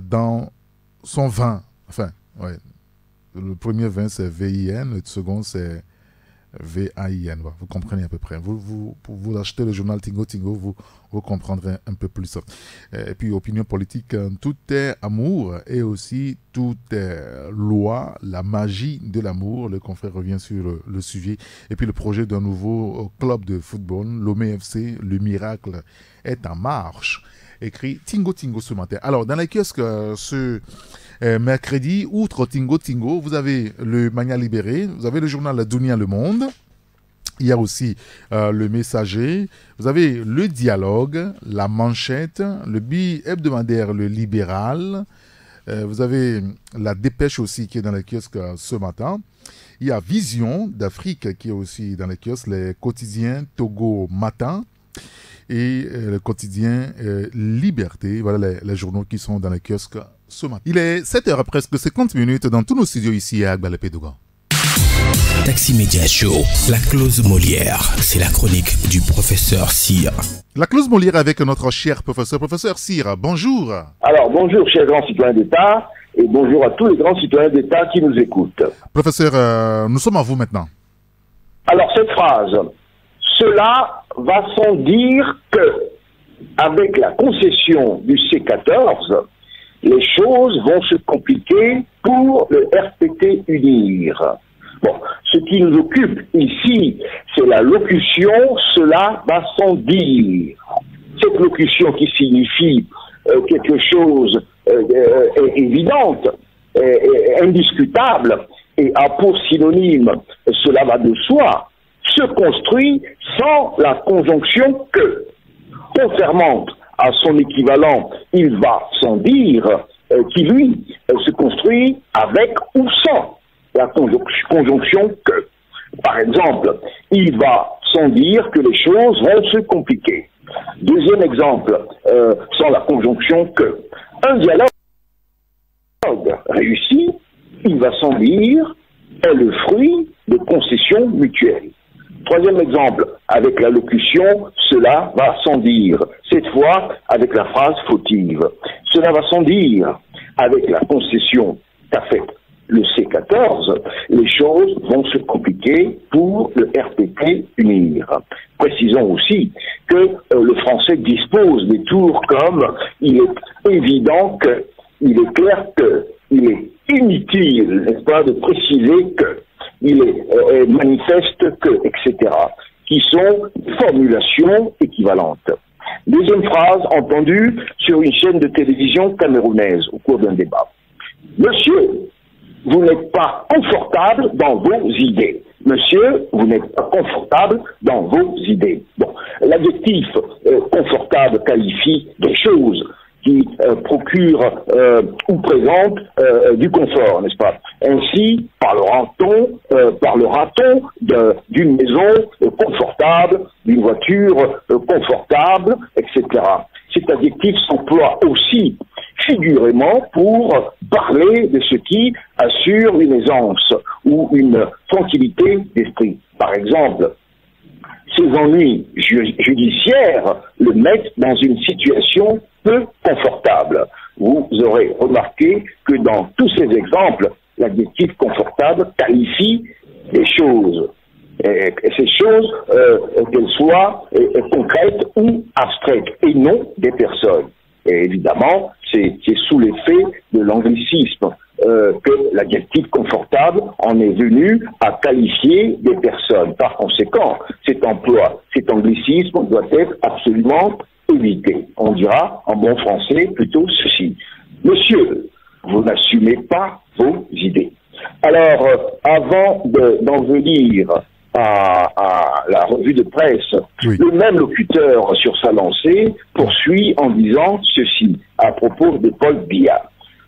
dans son vin. Enfin, ouais. Le premier vin c'est VIN, le second c'est VAIN. Vous comprenez à peu près. Pour vous acheter le journal Tingo Tingo, vous comprendrez un peu plus ça. Et puis, opinion politique, tout est amour et aussi tout est loi, la magie de l'amour. Le confrère revient sur le sujet. Et puis, le projet d'un nouveau club de football, Lomé FC, le miracle est en marche. Écrit Tingo Tingo ce matin. Alors, dans les kiosques, mercredi, outre Tingo Tingo, vous avez le Mania Libéré, vous avez le journal Dunia Le Monde, il y a aussi le Messager, vous avez le Dialogue, la Manchette, le bi-hebdomadaire Le Libéral, vous avez la Dépêche aussi qui est dans les kiosques ce matin. Il y a Vision d'Afrique qui est aussi dans les kiosques, les quotidiens Togo Matin et le quotidien Liberté. Voilà les journaux qui sont dans les kiosques ce matin. Il est 7h presque 50 minutes dans tous nos studios ici à Agbalépé Dougan. Taximédia Show, la clause Molière, c'est la chronique du professeur Cyr. La clause Molière avec notre cher professeur Cyr. Bonjour. Alors, bonjour, chers grands citoyens d'État, et bonjour à tous les grands citoyens d'État qui nous écoutent. Professeur, nous sommes à vous maintenant. Alors, cette phrase, cela va sans dire que, avec la concession du C14, les choses vont se compliquer pour le RPT UNIR. Bon, ce qui nous occupe ici, c'est la locution « cela va sans dire ». Cette locution qui signifie quelque chose évidente, indiscutable, et a pour synonyme « cela va de soi », se construit sans la conjonction « que ». Contrairement à son équivalent « il va sans dire », qui lui se construit avec ou sans la conjonction « que ». Par exemple, il va sans dire que les choses vont se compliquer. Deuxième exemple, sans la conjonction « que ». Un dialogue réussi, il va sans dire, est le fruit de concessions mutuelles. Troisième exemple, avec la locution « cela va sans dire », cette fois avec la phrase fautive. Cela va sans dire, avec la concession qu'a faite le C14, les choses vont se compliquer pour le RPT UNIR. Précisons aussi que le français dispose des tours comme « il est évident que », « il est clair que », « il est inutile, n'est-ce pas, de préciser que », « il est manifeste que », etc., qui sont formulations équivalentes. Deuxième phrase entendue sur une chaîne de télévision camerounaise au cours d'un débat. Monsieur, vous n'êtes pas confortable dans vos idées. Monsieur, vous n'êtes pas confortable dans vos idées. Bon, l'adjectif confortable qualifie des choses qui procurent ou présentent du confort, n'est-ce pas? Ainsi, parlera-t-on d'une maison confortable, d'une voiture confortable, etc. Cet adjectif s'emploie aussi figurément pour parler de ce qui assure une aisance ou une tranquillité d'esprit. Par exemple, ces ennuis judiciaires le mettent dans une situation peu confortable. Vous aurez remarqué que dans tous ces exemples, l'adjectif confortable qualifie des choses. Et ces choses, qu'elles soient concrètes ou abstraites, et non des personnes. Et évidemment, c'est sous l'effet de l'anglicisme que l'adjectif confortable en est venu à qualifier des personnes. Par conséquent, cet anglicisme doit être absolument évité. On dira en bon français plutôt ceci. Monsieur, vous n'assumez pas vos idées. Alors, avant d'en venir à la revue de presse, oui, le même locuteur sur sa lancée poursuit en disant ceci à propos de Paul Biya.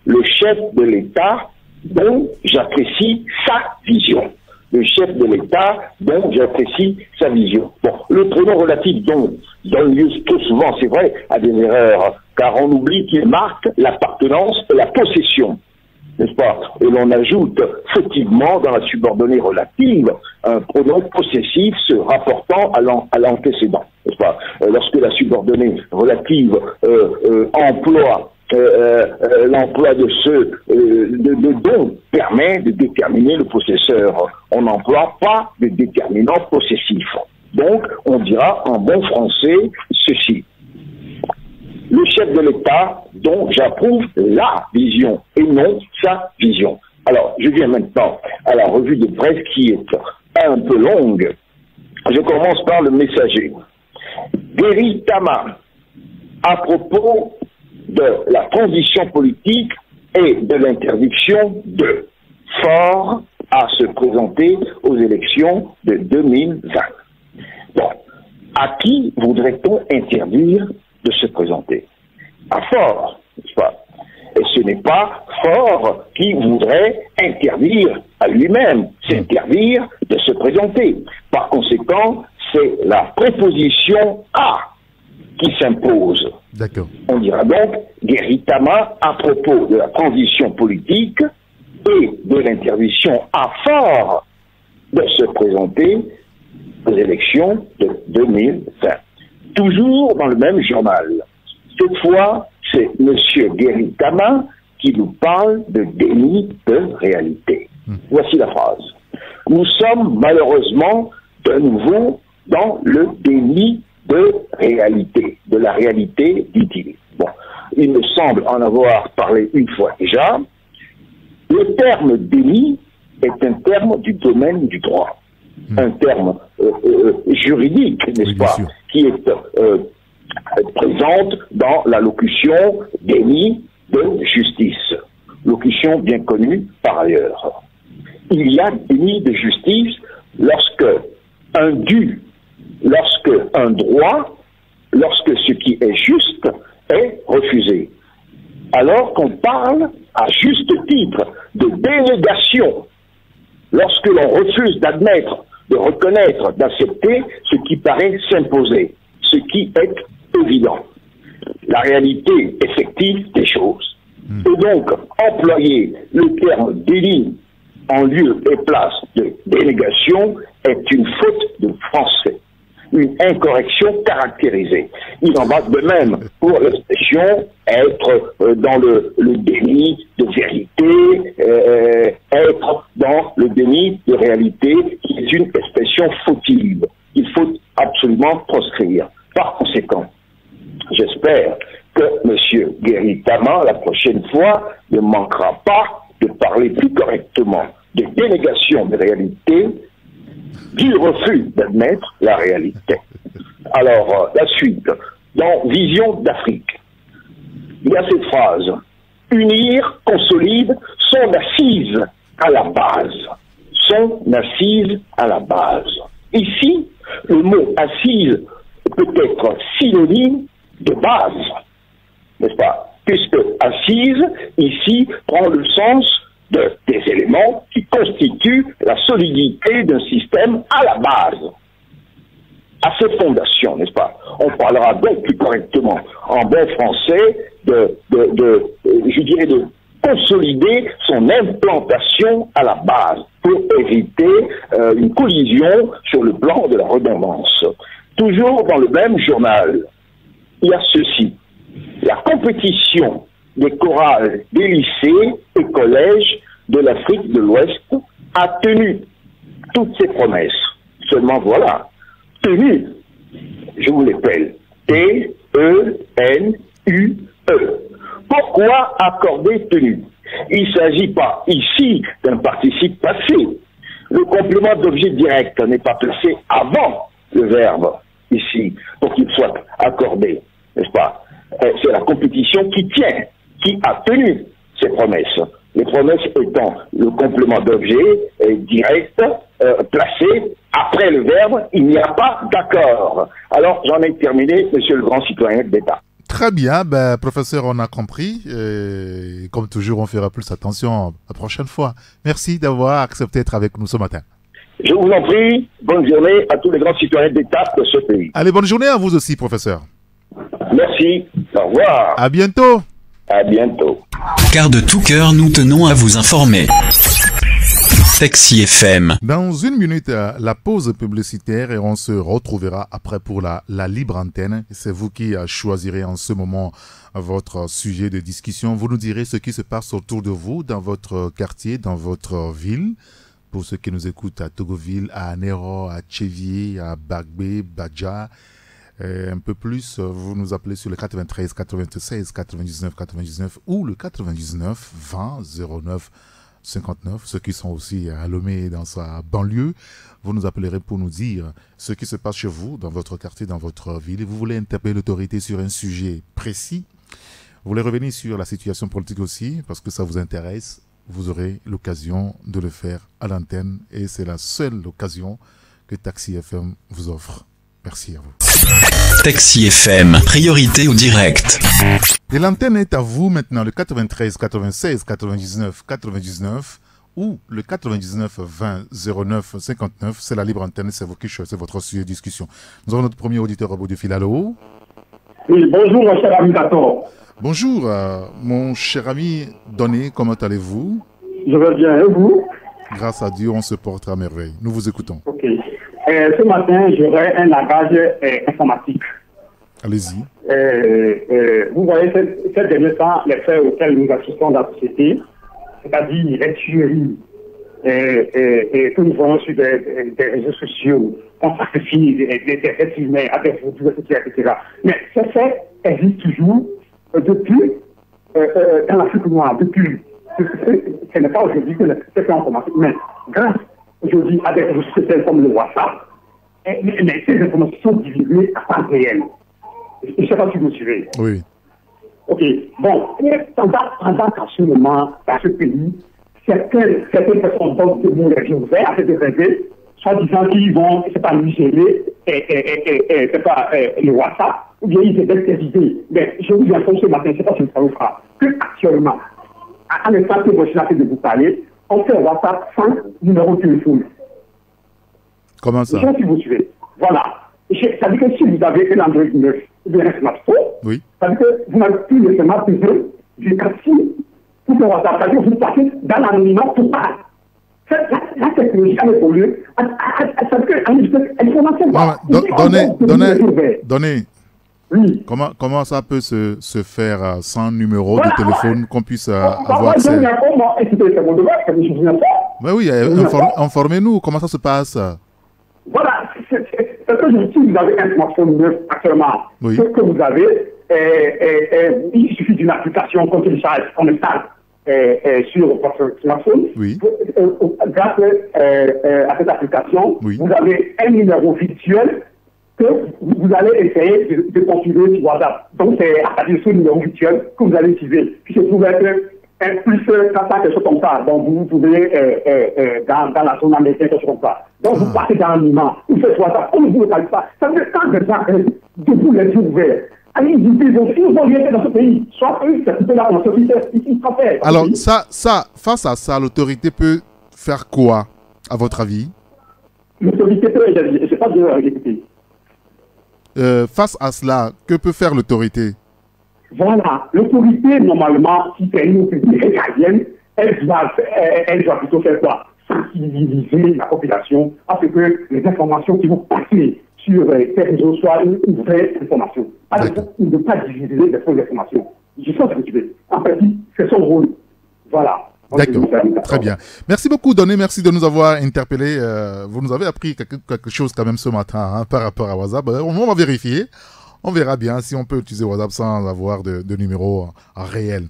Le chef de l'État dont j'apprécie sa vision. Le chef de l'État dont j'apprécie sa vision. Bon, le pronom relatif dont donne lieu trop souvent, c'est vrai, à des erreurs, car on oublie qu'il marque l'appartenance et la possession, n'est-ce pas? Et l'on ajoute fautivement dans la subordonnée relative un pronom possessif se rapportant à l'antécédent, n'est-ce pas? Lorsque la subordonnée relative emploie l'emploi de dont permet de déterminer le possesseur. On n'emploie pas de déterminant possessif. Donc, on dira en bon français ceci. Le chef de l'État dont j'approuve la vision et non sa vision. Alors, je viens maintenant à la revue de presse qui est un peu longue. Je commence par le messager. Guéry Tama, à propos de la transition politique et de l'interdiction de Faure à se présenter aux élections de 2020. Bon, à qui voudrait-on interdire de se présenter? À Faure, n'est-ce pas? Et ce n'est pas Faure qui voudrait interdire à lui-même, s'interdire de se présenter. Par conséquent, c'est la préposition à qui s'impose. D'accord. On dira donc Guéry Tama à propos de la transition politique et de l'interdiction à Faure de se présenter aux élections de 2020. Toujours dans le même journal. Cette fois, c'est M. Guéry Tama qui nous parle de déni de réalité. Voici la phrase. Nous sommes malheureusement de nouveau dans le déni de réalité, de la réalité, dit-il. Bon, il me semble en avoir parlé une fois déjà. Le terme déni est un terme du domaine du droit, un terme juridique, n'est-ce pas, qui est présente dans la locution déni de justice, locution bien connue par ailleurs. Il y a déni de justice lorsque un dû, lorsque un droit, lorsque ce qui est juste est refusé. Alors qu'on parle à juste titre de délégation, lorsque l'on refuse d'admettre, de reconnaître, d'accepter ce qui paraît s'imposer, ce qui est évident. La réalité effective des choses. Et donc, employer le terme déni en lieu et place de délégation est une faute de français, une incorrection caractérisée. Il en va de même pour l'expression être dans le déni de vérité, être dans le déni de réalité, qui est une expression fautive. Il faut absolument proscrire. Par conséquent, j'espère que M. Guéry Tama, la prochaine fois, ne manquera pas de parler plus correctement de délégation de réalité, du refus d'admettre la réalité. Alors, la suite. Dans Vision d'Afrique, il y a cette phrase. Unir, consolide, son assise à la base. Son assise à la base. Ici, le mot assise peut être synonyme de base, n'est-ce pas? Puisque assise, ici, prend le sens des éléments qui constituent la solidité d'un système à la base, à ses fondations, n'est-ce pas? On parlera donc plus correctement en bon français je dirais, de consolider son implantation à la base pour éviter une collision sur le plan de la redondance. Toujours dans le même journal, il y a ceci. La compétition des chorales des lycées et collèges de l'Afrique de l'Ouest a tenu toutes ses promesses. Seulement voilà, tenu, je vous l'appelle, T-E-N-U-E. Pourquoi accorder tenu? Il ne s'agit pas ici d'un participe passé. Le complément d'objet direct n'est pas placé avant le verbe ici pour qu'il soit accordé, n'est-ce pas? C'est la compétition qui tient, qui a tenu ses promesses. Les promesses étant le complément d'objet direct placé après le verbe, il n'y a pas d'accord. Alors j'en ai terminé, monsieur le grand citoyen d'État. Très bien, professeur, on a compris. Comme toujours, on fera plus attention la prochaine fois. Merci d'avoir accepté d'être avec nous ce matin. Je vous en prie, bonne journée à tous les grands citoyens d'État de ce pays. Allez, bonne journée à vous aussi, professeur. Merci, au revoir. À bientôt. À bientôt. Car de tout cœur, nous tenons à vous informer. Sexy FM. Dans une minute, la pause publicitaire et on se retrouvera après pour la libre antenne. C'est vous qui choisirez en ce moment votre sujet de discussion. Vous nous direz ce qui se passe autour de vous, dans votre quartier, dans votre ville. Pour ceux qui nous écoutent à Togoville, à Anero, à Tchevier, à Bagbe, Badja. Un peu plus, vous nous appelez sur le 93 96 99 99 ou le 99 20 09 59, ceux qui sont aussi à Lomé dans sa banlieue, vous nous appellerez pour nous dire ce qui se passe chez vous, dans votre quartier, dans votre ville. Et vous voulez interpeller l'autorité sur un sujet précis. Vous voulez revenir sur la situation politique aussi, parce que ça vous intéresse. Vous aurez l'occasion de le faire à l'antenne et c'est la seule occasion que Taxi FM vous offre. Merci à vous. Taxi FM, priorité au direct. Et l'antenne est à vous maintenant, le 93 96 99 99 ou le 99 20 09 59. C'est la libre antenne, c'est vous qui choisissez votre sujet de discussion. Nous avons notre premier auditeur au bout du fil. Allô? Oui, bonjour mon cher ami Dator. Bonjour mon cher ami Donné, comment allez-vous? Je vais bien, et vous? Grâce à Dieu, on se porte à merveille. Nous vous écoutons. Ok. Ce matin, j'aurai un langage informatique. Allez-y. Vous voyez, ces derniers temps, les faits auxquels nous assistons dans la société, c'est-à-dire les tueries que nous voyons sur des réseaux sociaux, on sacrifie des êtres humains à des foutus, etc. Mais ces faits existent toujours depuis dans l'Afrique noire, depuis. Ce n'est pas aujourd'hui que ces faits ont commencé, mais grâce aujourd'hui à des réseaux sociaux comme le WhatsApp, mais ces informations sont divulguées à temps réel. Je ne sais pas si vous me suivez. Oui. Ok. Bon, pendant qu'en ce moment, dans ce pays, certaines personnes donnent des mots les yeux ouverts à cette événement, soit disant qu'ils vont, c'est pas museler, c'est pas le WhatsApp, ou bien ils émettent des idées. Mais je vous informe ce matin, je ne sais pas si vous savez pas, qu'actuellement, à l'instant que je suis en train de vous parler, on fait un WhatsApp sans numéro de téléphone. Comment ça? Je ne sais pas si vous suivez. Voilà. Ça veut dire que si vous avez un Android 9 ou bien un smartphone, oui. Ça veut dire que vous n'avez plus nécessairement besoin du quartier pour faire WhatsApp. Ça veut dire que vous passez dans l'anonymat total. La technologie a évolué. Ça veut dire que l'information va... Donnez. Oui. Comment ça peut se faire sans numéro de téléphone qu'on puisse avoir accès? Mais oui, informez-nous, comment ça se passe? Voilà, c'est que je dis, si vous avez un smartphone neuf actuellement, ce que vous avez, il suffit d'une application qu'on télécharge, qu'on installe sur votre smartphone. Oui. Grâce à cette application, vous avez un numéro virtuel que vous allez essayer de configurer sur WhatsApp. Donc, c'est à partir de ce numéro virtuel que vous allez utiliser, qui se trouve être un plus quelque chose comme ça. Donc, vous trouvez dans la zone américaine, quelque chose comme ça. Donc, vous passez dans l'anonymat, vous faites WhatsApp, on ne vous parle pas. Ça veut dire quand des gens debout les yeux ouverts, allez, ils disent aussi, ils vont rien dans ce pays. Soit eux, c'est là dans ce pays, ils sont faits. Alors, ça, face à ça, l'autorité peut faire quoi, à votre avis? L'autorité peut, je ne sais pas bien expliquer. Face à cela, que peut faire l'autorité? Voilà, l'autorité, normalement, si c'est une autorité régalienne, elle doit plutôt faire quoi? Sensibiliser la population à ce que les informations qui vont passer sur ces réseaux soient une vraie information. Ne pas divulguer des fausses informations. Je sais ce que tu veux. En fait, c'est son rôle. Voilà. D'accord, très bien. Merci beaucoup, Donné. Merci de nous avoir interpellés. Vous nous avez appris quelque chose quand même ce matin par rapport à WhatsApp. On va vérifier. On verra bien si on peut utiliser WhatsApp sans avoir de numéro réel.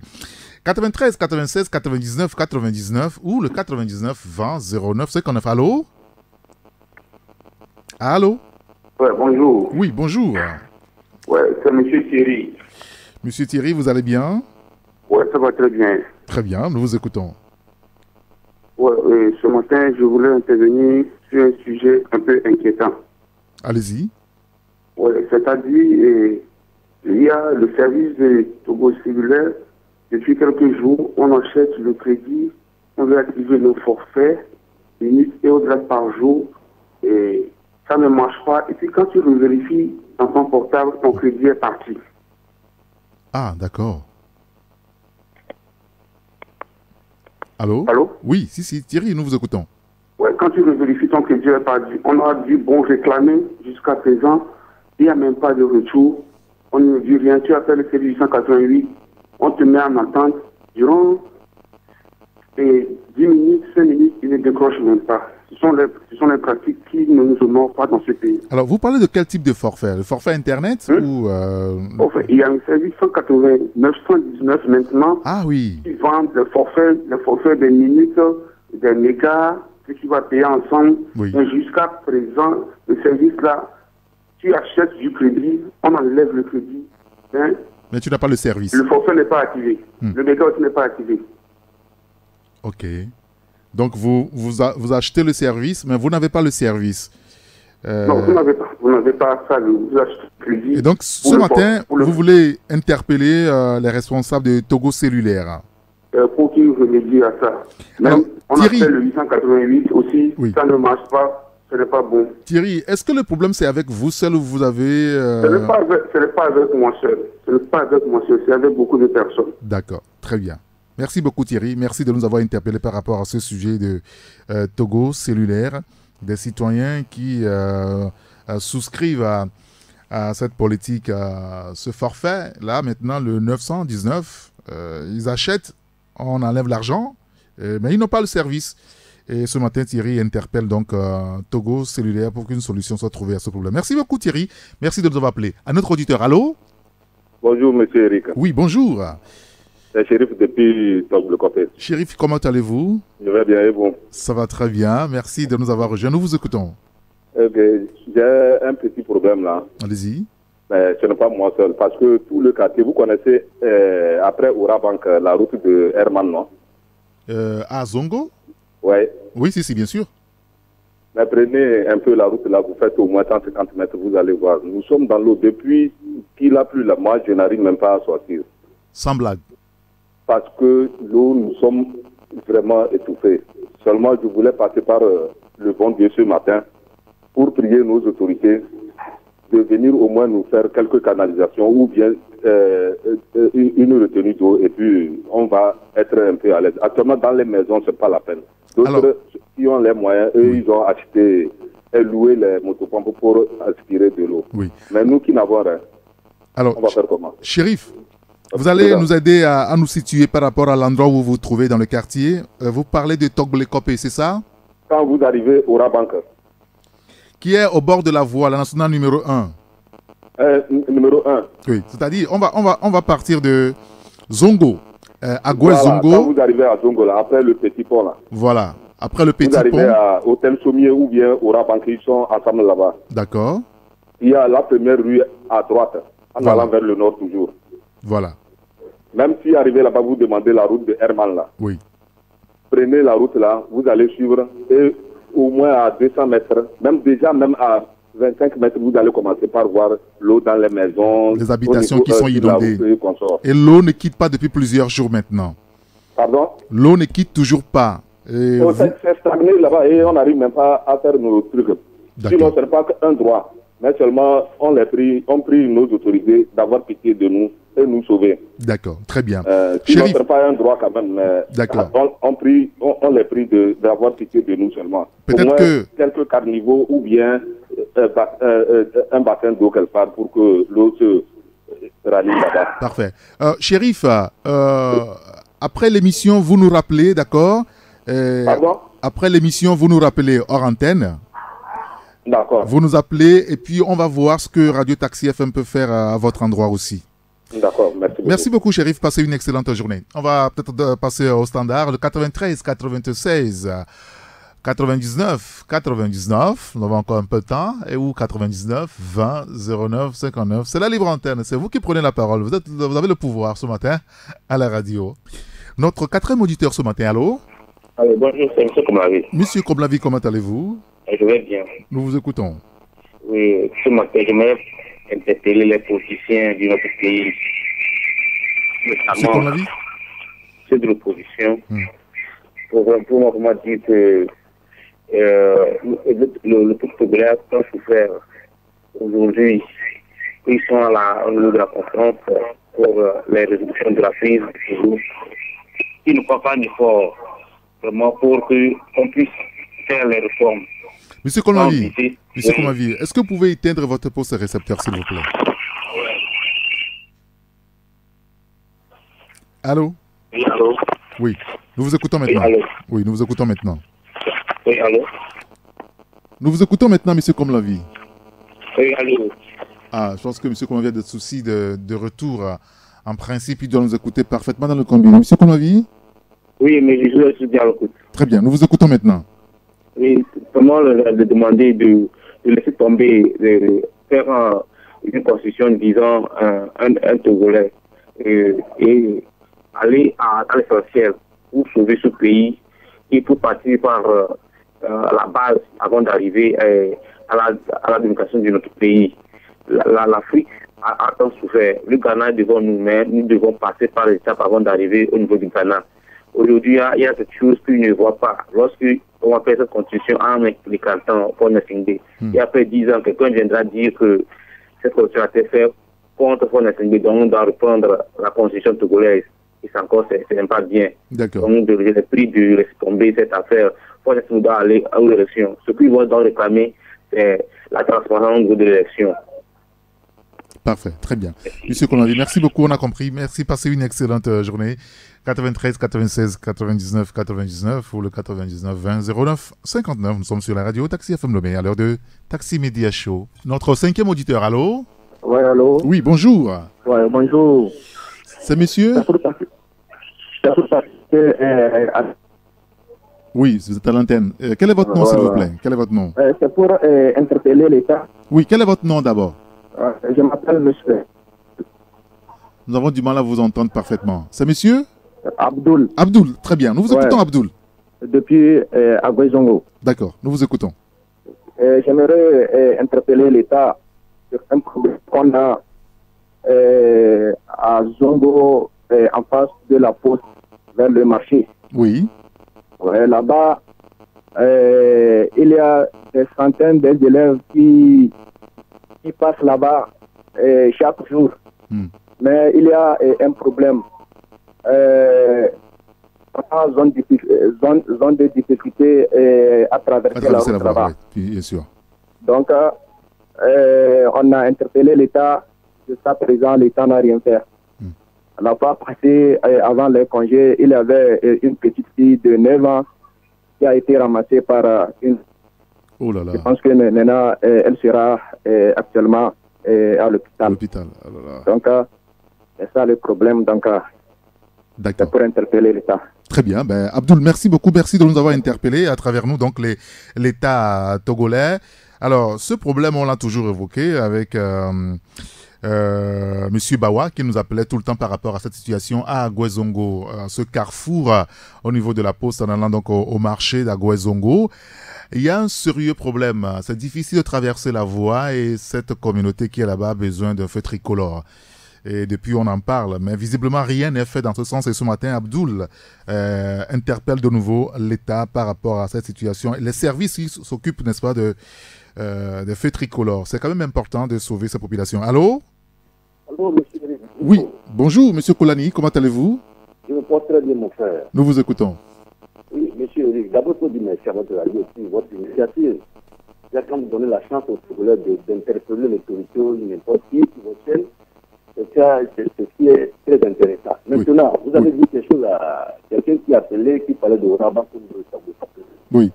93 96 99 99 ou le 99 20 09 59. Allô? Allô? Ouais, bonjour. Oui, bonjour. Ouais, c'est M. Thierry. Monsieur Thierry, vous allez bien? Ouais, ça va très bien. Très bien, nous vous écoutons. Ouais, ce matin, je voulais intervenir sur un sujet un peu inquiétant. Allez-y. Ouais, c'est-à-dire, il y a le service de Togo cellulaire. Depuis quelques jours, on achète le crédit, on veut activer le forfait, minutes et au-delà par jour, et ça ne marche pas. Et puis quand tu le vérifies dans ton portable, ton crédit est parti. Ah, d'accord. Allô? Allô? Oui, si, Thierry, nous vous écoutons. Ouais, quand tu le vérifies, ton crédit est parti. On a dû réclamer jusqu'à présent. Il n'y a même pas de retour. On ne dit rien. Tu appelles le service 888. On te met en attente. Durant 10 minutes, 5 minutes, il ne décroche même pas. Ce sont les pratiques qui ne nous honorent pas dans ce pays. Alors, vous parlez de quel type de forfait? Le forfait Internet ou Enfin, il y a un service 919 maintenant. Ah oui. Qui vendent le forfait des minutes, des mégas, ce qui va payer ensemble. Oui. Mais jusqu'à présent, le service-là, tu achètes du crédit, on enlève le crédit. Hein? Mais tu n'as pas le service. Le forfait n'est pas activé. Le méga aussi n'est pas activé. Ok. Donc, vous achetez le service, mais vous n'avez pas le service. Non, vous n'avez pas ça. Vous achetez le crédit. Et donc, ce matin, vous voulez interpeller les responsables de Togo Cellulaire. Pour qu'ils remédient à ça. Même alors, on Thierry, appelle le 888 aussi. Oui. Ça ne marche pas. Ce n'est pas bon. Thierry, est-ce que le problème c'est avec vous seul ou vous avez... Ce n'est pas avec moi seul. Ce n'est pas avec moi seul. C'est avec beaucoup de personnes. D'accord, très bien. Merci beaucoup Thierry. Merci de nous avoir interpellés par rapport à ce sujet de Togo cellulaire, des citoyens qui souscrivent à cette politique, ce forfait. Là, maintenant, le 919, ils achètent, on enlève l'argent, mais ils n'ont pas le service. Et ce matin, Thierry interpelle donc Togo cellulaire pour qu'une solution soit trouvée à ce problème. Merci beaucoup Thierry. Merci de nous avoir appelés. À notre auditeur, allô? Bonjour monsieur Eric. Oui, bonjour. C'est Chérif depuis Togo-le-Copé. Chérif, comment allez-vous? Je vais bien et vous? Ça va très bien. Merci de nous avoir rejoints. Nous vous écoutons. Ok, j'ai un petit problème là. Allez-y. Mais ce n'est pas moi seul, parce que tout le quartier, vous connaissez, après Ourabank, la route de Herman, non? À Zongo? Ouais. Oui, si, bien sûr. Mais prenez un peu la route là, vous faites au moins 150 mètres, vous allez voir. Nous sommes dans l'eau depuis qu'il a plu là. Moi, je n'arrive même pas à sortir. Sans blague. Parce que l'eau, nous sommes vraiment étouffés. Seulement, je voulais passer par le bon Dieu ce matin pour prier nos autorités de venir au moins nous faire quelques canalisations ou bien une retenue d'eau et puis on va être un peu à l'aise. Actuellement, dans les maisons, c'est pas la peine. D'autres qui ont les moyens, eux, ils ont acheté et loué les motopompes pour aspirer de l'eau. Oui. Mais nous qui n'avons rien, on va faire comment? Chérif, vous allez nous aider à nous situer par rapport à l'endroit où vous vous trouvez dans le quartier. Vous parlez de Togo-le-Copé, c'est ça? Quand vous arrivez au Rabank. Qui est au bord de la voie, la nationale numéro 1. Numéro 1. Oui, c'est-à-dire, on va partir de Zongo, à Goué Zongo. Quand vous arrivez à Zongo, là, après le petit pont, là. Voilà, après le petit pont. Vous arrivez à Hôtel Sommier ou bien au Rabank, ils sont ensemble là-bas. D'accord. Il y a la première rue à droite, en allant vers le nord toujours. Voilà. Même si arrivé là-bas, vous demandez la route de Herman, là. Oui. Prenez la route là, vous allez suivre et au moins à 200 mètres, même à 25 mètres, vous allez commencer par voir l'eau dans les maisons. Les habitations qui sont inondées. Et l'eau ne quitte pas depuis plusieurs jours maintenant. Pardon? L'eau ne quitte toujours pas. C'est stagné là-bas et on n'arrive même pas à faire nos trucs. Sinon, ce n'est pas qu'un droit. Mais seulement, on prie nos autorités d'avoir pitié de nous et nous sauver. D'accord, très bien. Sinon, ce n'est pas un droit quand même, mais on les prie d'avoir pitié de nous seulement. Peut-être que quelques carnivaux ou bien un bassin d'eau quelque part pour que l'eau se rallie là-bas. Parfait. Chérif, après l'émission, vous nous rappelez, d'accord? Pardon? Après l'émission, vous nous rappelez hors antenne. D'accord. Vous nous appelez et puis on va voir ce que Radio Taxi FM peut faire à votre endroit aussi. D'accord, merci beaucoup. Merci beaucoup, Chérif. Passez une excellente journée. On va peut-être passer au standard, le 93, 96, 99, 99. On a encore un peu de temps. Et où 99, 20, 09, 59. C'est la libre antenne. C'est vous qui prenez la parole. Vous avez le pouvoir ce matin à la radio. Notre quatrième auditeur ce matin, allô? Allô, bonjour, c'est M. Komlavi. Monsieur Komlavi, comment allez-vous? Je vais bien. Nous vous écoutons. Oui, ce matin, j'aimerais interpeller les politiciens de notre pays. Monsieur Komlavi? Ceux de l'opposition. Pour moi dire que le peuple togolais a souffert aujourd'hui. Ils sont au niveau de la conférence pour les résolutions de la crise. Ils ne font pas d'effort vraiment pour qu'on puisse faire les réformes. Monsieur Komlavi, est-ce que vous pouvez éteindre votre poste récepteur, s'il vous plaît? Allô? Oui, allô? Oui, nous vous écoutons maintenant. Oui, allô? Oui, nous vous écoutons maintenant. Oui, allô? Nous vous écoutons maintenant, monsieur Komlavi. Oui, allô? Ah, je pense que monsieur Komlavi a des soucis de retour. En principe, il doit nous écouter parfaitement dans le combi. Monsieur Komlavi? Oui, mais je suis bien à l'écoute. Très bien, nous vous écoutons maintenant. Oui, comment le demander de laisser tomber, de faire une constitution disant un Togolais et aller à l'essentiel pour sauver ce pays et pour partir par la base avant d'arriver à la démocratie de notre pays. L'Afrique a tant souffert. Le Ghana est devant nous, mais nous devons passer par l'étape avant d'arriver au niveau du Ghana. Aujourd'hui, il y a cette chose qu'ils ne voient pas. Lorsqu'on va faire cette constitution en expliquant pour Nesingbe, et après 10 ans, quelqu'un viendra dire que cette constitution a été faite contre Fon Nesingbe, donc on doit reprendre la constitution togolaise. et c'est encore, c'est même pas bien. D'accord. Donc, je l'ai pris de laisser tomber cette affaire. Pour qu'on doit aller à l'élection. Ce qu'ils vont donc réclamer, c'est la transparence de l'élection. Parfait, très bien. Monsieur Kolani, merci beaucoup, on a compris. Merci, passez une excellente journée. 93 96 99 99 ou le 99 20 09 59. Nous sommes sur la radio Taxi FM Lomé à l'heure de Taxi Media Show. Notre 5e auditeur, allô? Oui, allô? Oui, bonjour. Oui, bonjour. C'est monsieur? Oui, vous êtes à l'antenne. Quel est votre nom, s'il vous plaît? Quel est votre nom? C'est pour interpeller l'État. Oui, quel est votre nom d'abord? Je m'appelle monsieur. Nous avons du mal à vous entendre parfaitement. C'est monsieur? Abdoul. Abdoul, très bien. Nous vous écoutons, Abdoul. Depuis Agouezongo. D'accord, nous vous écoutons. J'aimerais interpeller l'État sur un problème qu'on a à Zongo, en face de la poste, vers le marché. Oui. Ouais, là-bas, il y a des centaines d'élèves qui passent là-bas chaque jour. Mais il y a un problème. Zone de difficulté à traverser la route là-bas. Oui, bien sûr. Donc, on a interpellé l'État. Jusqu'à présent, l'État n'a rien fait. La fois passée, avant les congés, il y avait une petite fille de 9 ans qui a été ramassée par une... Oh là là. Je pense que maintenant, elle sera actuellement à l'hôpital. Oh là là. Donc, c'est ça le problème. Donc, c'est pour interpeller l'État. Très bien. Ben, Abdoul, merci beaucoup. Merci de nous avoir interpellés à travers nous, donc l'État togolais. Alors, ce problème, on l'a toujours évoqué avec... Monsieur Bawa qui nous appelait tout le temps par rapport à cette situation à Agouezongo, ce carrefour au niveau de la poste en allant donc au marché d'Agouezongo. Il y a un sérieux problème. C'est difficile de traverser la voie et cette communauté qui est là-bas a besoin d'un feu tricolore. Et depuis, on en parle. Mais visiblement, rien n'est fait dans ce sens. Et ce matin, Abdoul interpelle de nouveau l'État par rapport à cette situation. Les services s'occupent, n'est-ce pas, de feux tricolores. C'est quand même important de sauver ces populations. Allô? Allô, monsieur. Oui, bonjour, monsieur Kolani. Comment allez-vous? Je me porte très bien, mon frère. Nous vous écoutons. Oui, monsieur Eric, d'abord, il faut dire merci à votre radio aussi, votre initiative. C'est quand vous donnez la chance aux Togolais d'interpeller les autorités, n'importe qui, sur votre chaîne. C'est ce qui est très intéressant. Maintenant, vous avez dit quelque chose à quelqu'un qui appelait, qui parlait de Rabat comme de Sabou. Oui.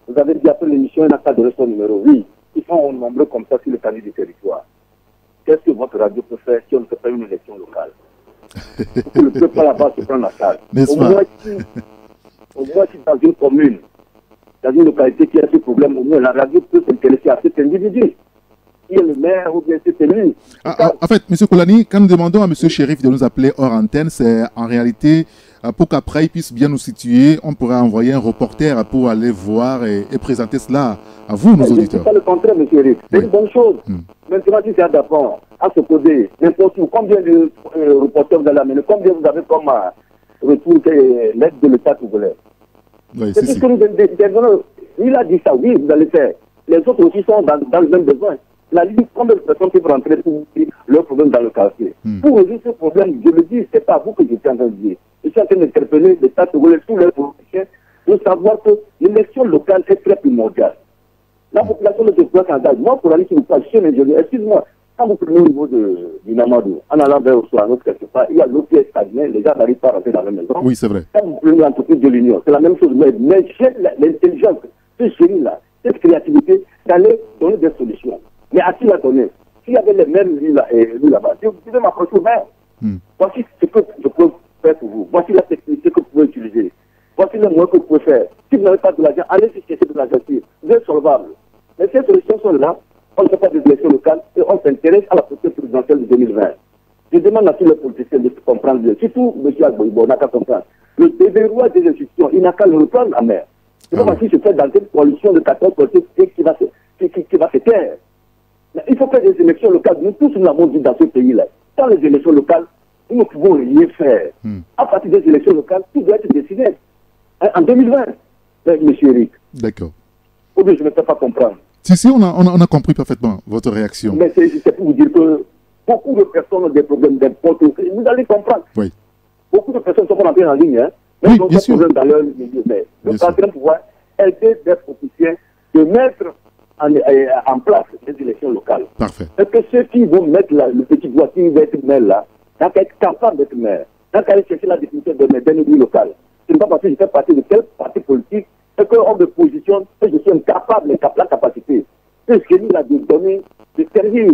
Vous avez dit après l'émission, il n'a pas donné son numéro. Oui, ils sont nombreux comme ça sur le panier du territoire. Qu'est-ce que votre radio peut faire si on ne fait pas une élection locale? On ne peut pas là-bas se prendre la salle. Au moins, si dans une commune, dans une localité qui a ce problème, au moins la radio peut s'intéresser à cet individu. Qui est le maire ou bien c'est lui. En fait, M. Kolani, quand nous demandons à M. Chérif de nous appeler hors antenne, c'est en réalité pour qu'après il puisse bien nous situer, on pourrait envoyer un reporter pour aller voir et présenter cela à vous, nos auditeurs. C'est pas le contraire, M. Chérif. C'est une bonne chose. Maintenant, si c'est à d'abord à se poser n'importe où, combien de reporters vous allez amener, combien vous avez comme retour l'aide de l'État togolais? C'est ce que nous demandons. Il a dit ça, oui, vous allez faire. Les autres aussi sont dans le même besoin. La Ligue, combien de personnes peuvent rentrer pour leurs problèmes dans le quartier? Pour résoudre ce problème, je le dis, c'est pas à vous que je suis en train de dire. Je suis en train d'interpeller l'État togolais, tous les politiciens, de savoir que l'élection locale est très primordiale. La population ne se peut pas s'engager. Moi, pour aller sur le pas, je suis un ingénieur. Excuse-moi, quand vous prenez au niveau du Namadou, en allant vers le soir, quelque part, il y a l'eau qui est stagnée, les gens n'arrivent pas à rentrer dans la maison. Oui, c'est vrai. Quand vous prenez l'entreprise de l'Union, c'est la même chose. Mais j'ai l'intelligence, ce génie-là, cette créativité, d'aller donner des solutions. Mais à qui la donner? S'il y avait les mêmes lui là-bas, vous pouvez m'approcher au maire. Voici ce que je peux faire pour vous. Voici la technicité que vous pouvez utiliser. Voici les moyens que vous pouvez faire. Si vous n'avez pas de l'argent, allez chercher de l'argent. Vous êtes solvable. Mais ces solutions sont là. On ne fait pas des élections locales et on s'intéresse à la procédure présidentielle de 2020. Je demande à tous les politiciens de comprendre bien. Surtout M. Agboïbo, on n'a qu'à comprendre. Le déverrouillage des institutions, il n'a qu'à le reprendre la mer. C'est pas parce qu'il se fait dans cette coalition de 14 politiques qui va se taire. Il faut faire des élections locales. Nous tous, nous l'avons dit dans ce pays-là. Sans les élections locales, nous ne pouvons rien faire. À partir des élections locales, tout doit être décidé. En 2020, monsieur Eric. D'accord. Ou bien je ne peux pas comprendre. Si, on a compris parfaitement votre réaction. Mais c'est pour vous dire que beaucoup de personnes ont des problèmes d'importance. Vous allez comprendre. Oui. beaucoup de personnes sont rentrées en ligne, hein. Même Oui, ils ont bien des sûr. problèmes dans leur milieu. Mais le quatrième pouvoir aider des politiciens de mettre en place les élections locales. Parfait. Est-ce que ceux qui vont mettre le petit doigt qui va être maire là, n'a qu'à être capable d'être maire, n'a qu'à aller chercher la définition de mes derniers locales. Ce n'est pas parce que je fais partie de quel parti politique et qu'on me positionne que je suis incapable, la capacité. C'est ce qu'il a de donner, de servir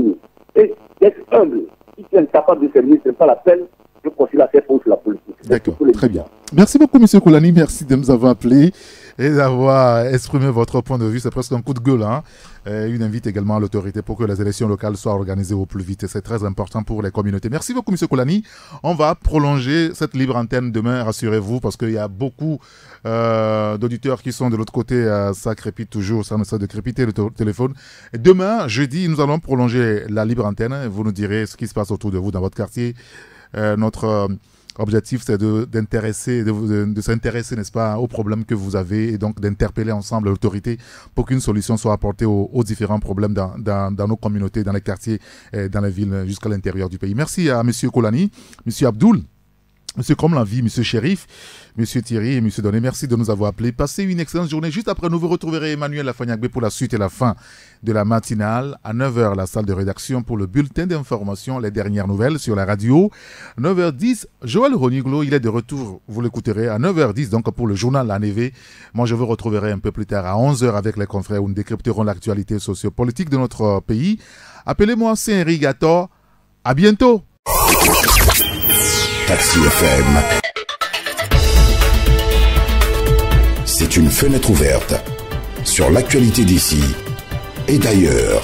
et d'être humble. Si tu es incapable de servir, ce n'est pas la peine de considérer la faute sur la politique. D'accord, très bien. Merci beaucoup, M. Koulani. Merci de nous avoir appelés et d'avoir exprimé votre point de vue. C'est presque un coup de gueule. Hein. Une invite également à l'autorité pour que les élections locales soient organisées au plus vite. Et c'est très important pour les communautés. Merci beaucoup, M. Koulani. On va prolonger cette libre antenne demain, rassurez-vous, parce qu'il y a beaucoup d'auditeurs qui sont de l'autre côté. Ça crépite toujours, ça ne cesse de crépiter le téléphone. Et demain, jeudi, nous allons prolonger la libre antenne. Vous nous direz ce qui se passe autour de vous dans votre quartier. Notre objectif, c'est de s'intéresser, n'est-ce pas, aux problèmes que vous avez et donc d'interpeller ensemble l'autorité pour qu'une solution soit apportée aux différents problèmes dans nos communautés, dans les quartiers, dans les villes, jusqu'à l'intérieur du pays. Merci à M. Koulani, M. Abdoul, M. Kromlanvi, M. Chérif, M. Thierry et M. Donné. Merci de nous avoir appelés. Passez une excellente journée. Juste après, nous vous retrouverez Emmanuel Lafagnagbé pour la suite et la fin de la matinale. À 9h, la salle de rédaction pour le bulletin d'information, les dernières nouvelles sur la radio. 9h10, Joël Roniglo, il est de retour. Vous l'écouterez à 9h10, donc pour le journal La Névé. Moi, je vous retrouverai un peu plus tard à 11h avec les confrères où nous décrypterons l'actualité sociopolitique de notre pays. Appelez-moi Saint-Henri Gator. À bientôt. Taxi FM. C'est une fenêtre ouverte sur l'actualité d'ici et d'ailleurs.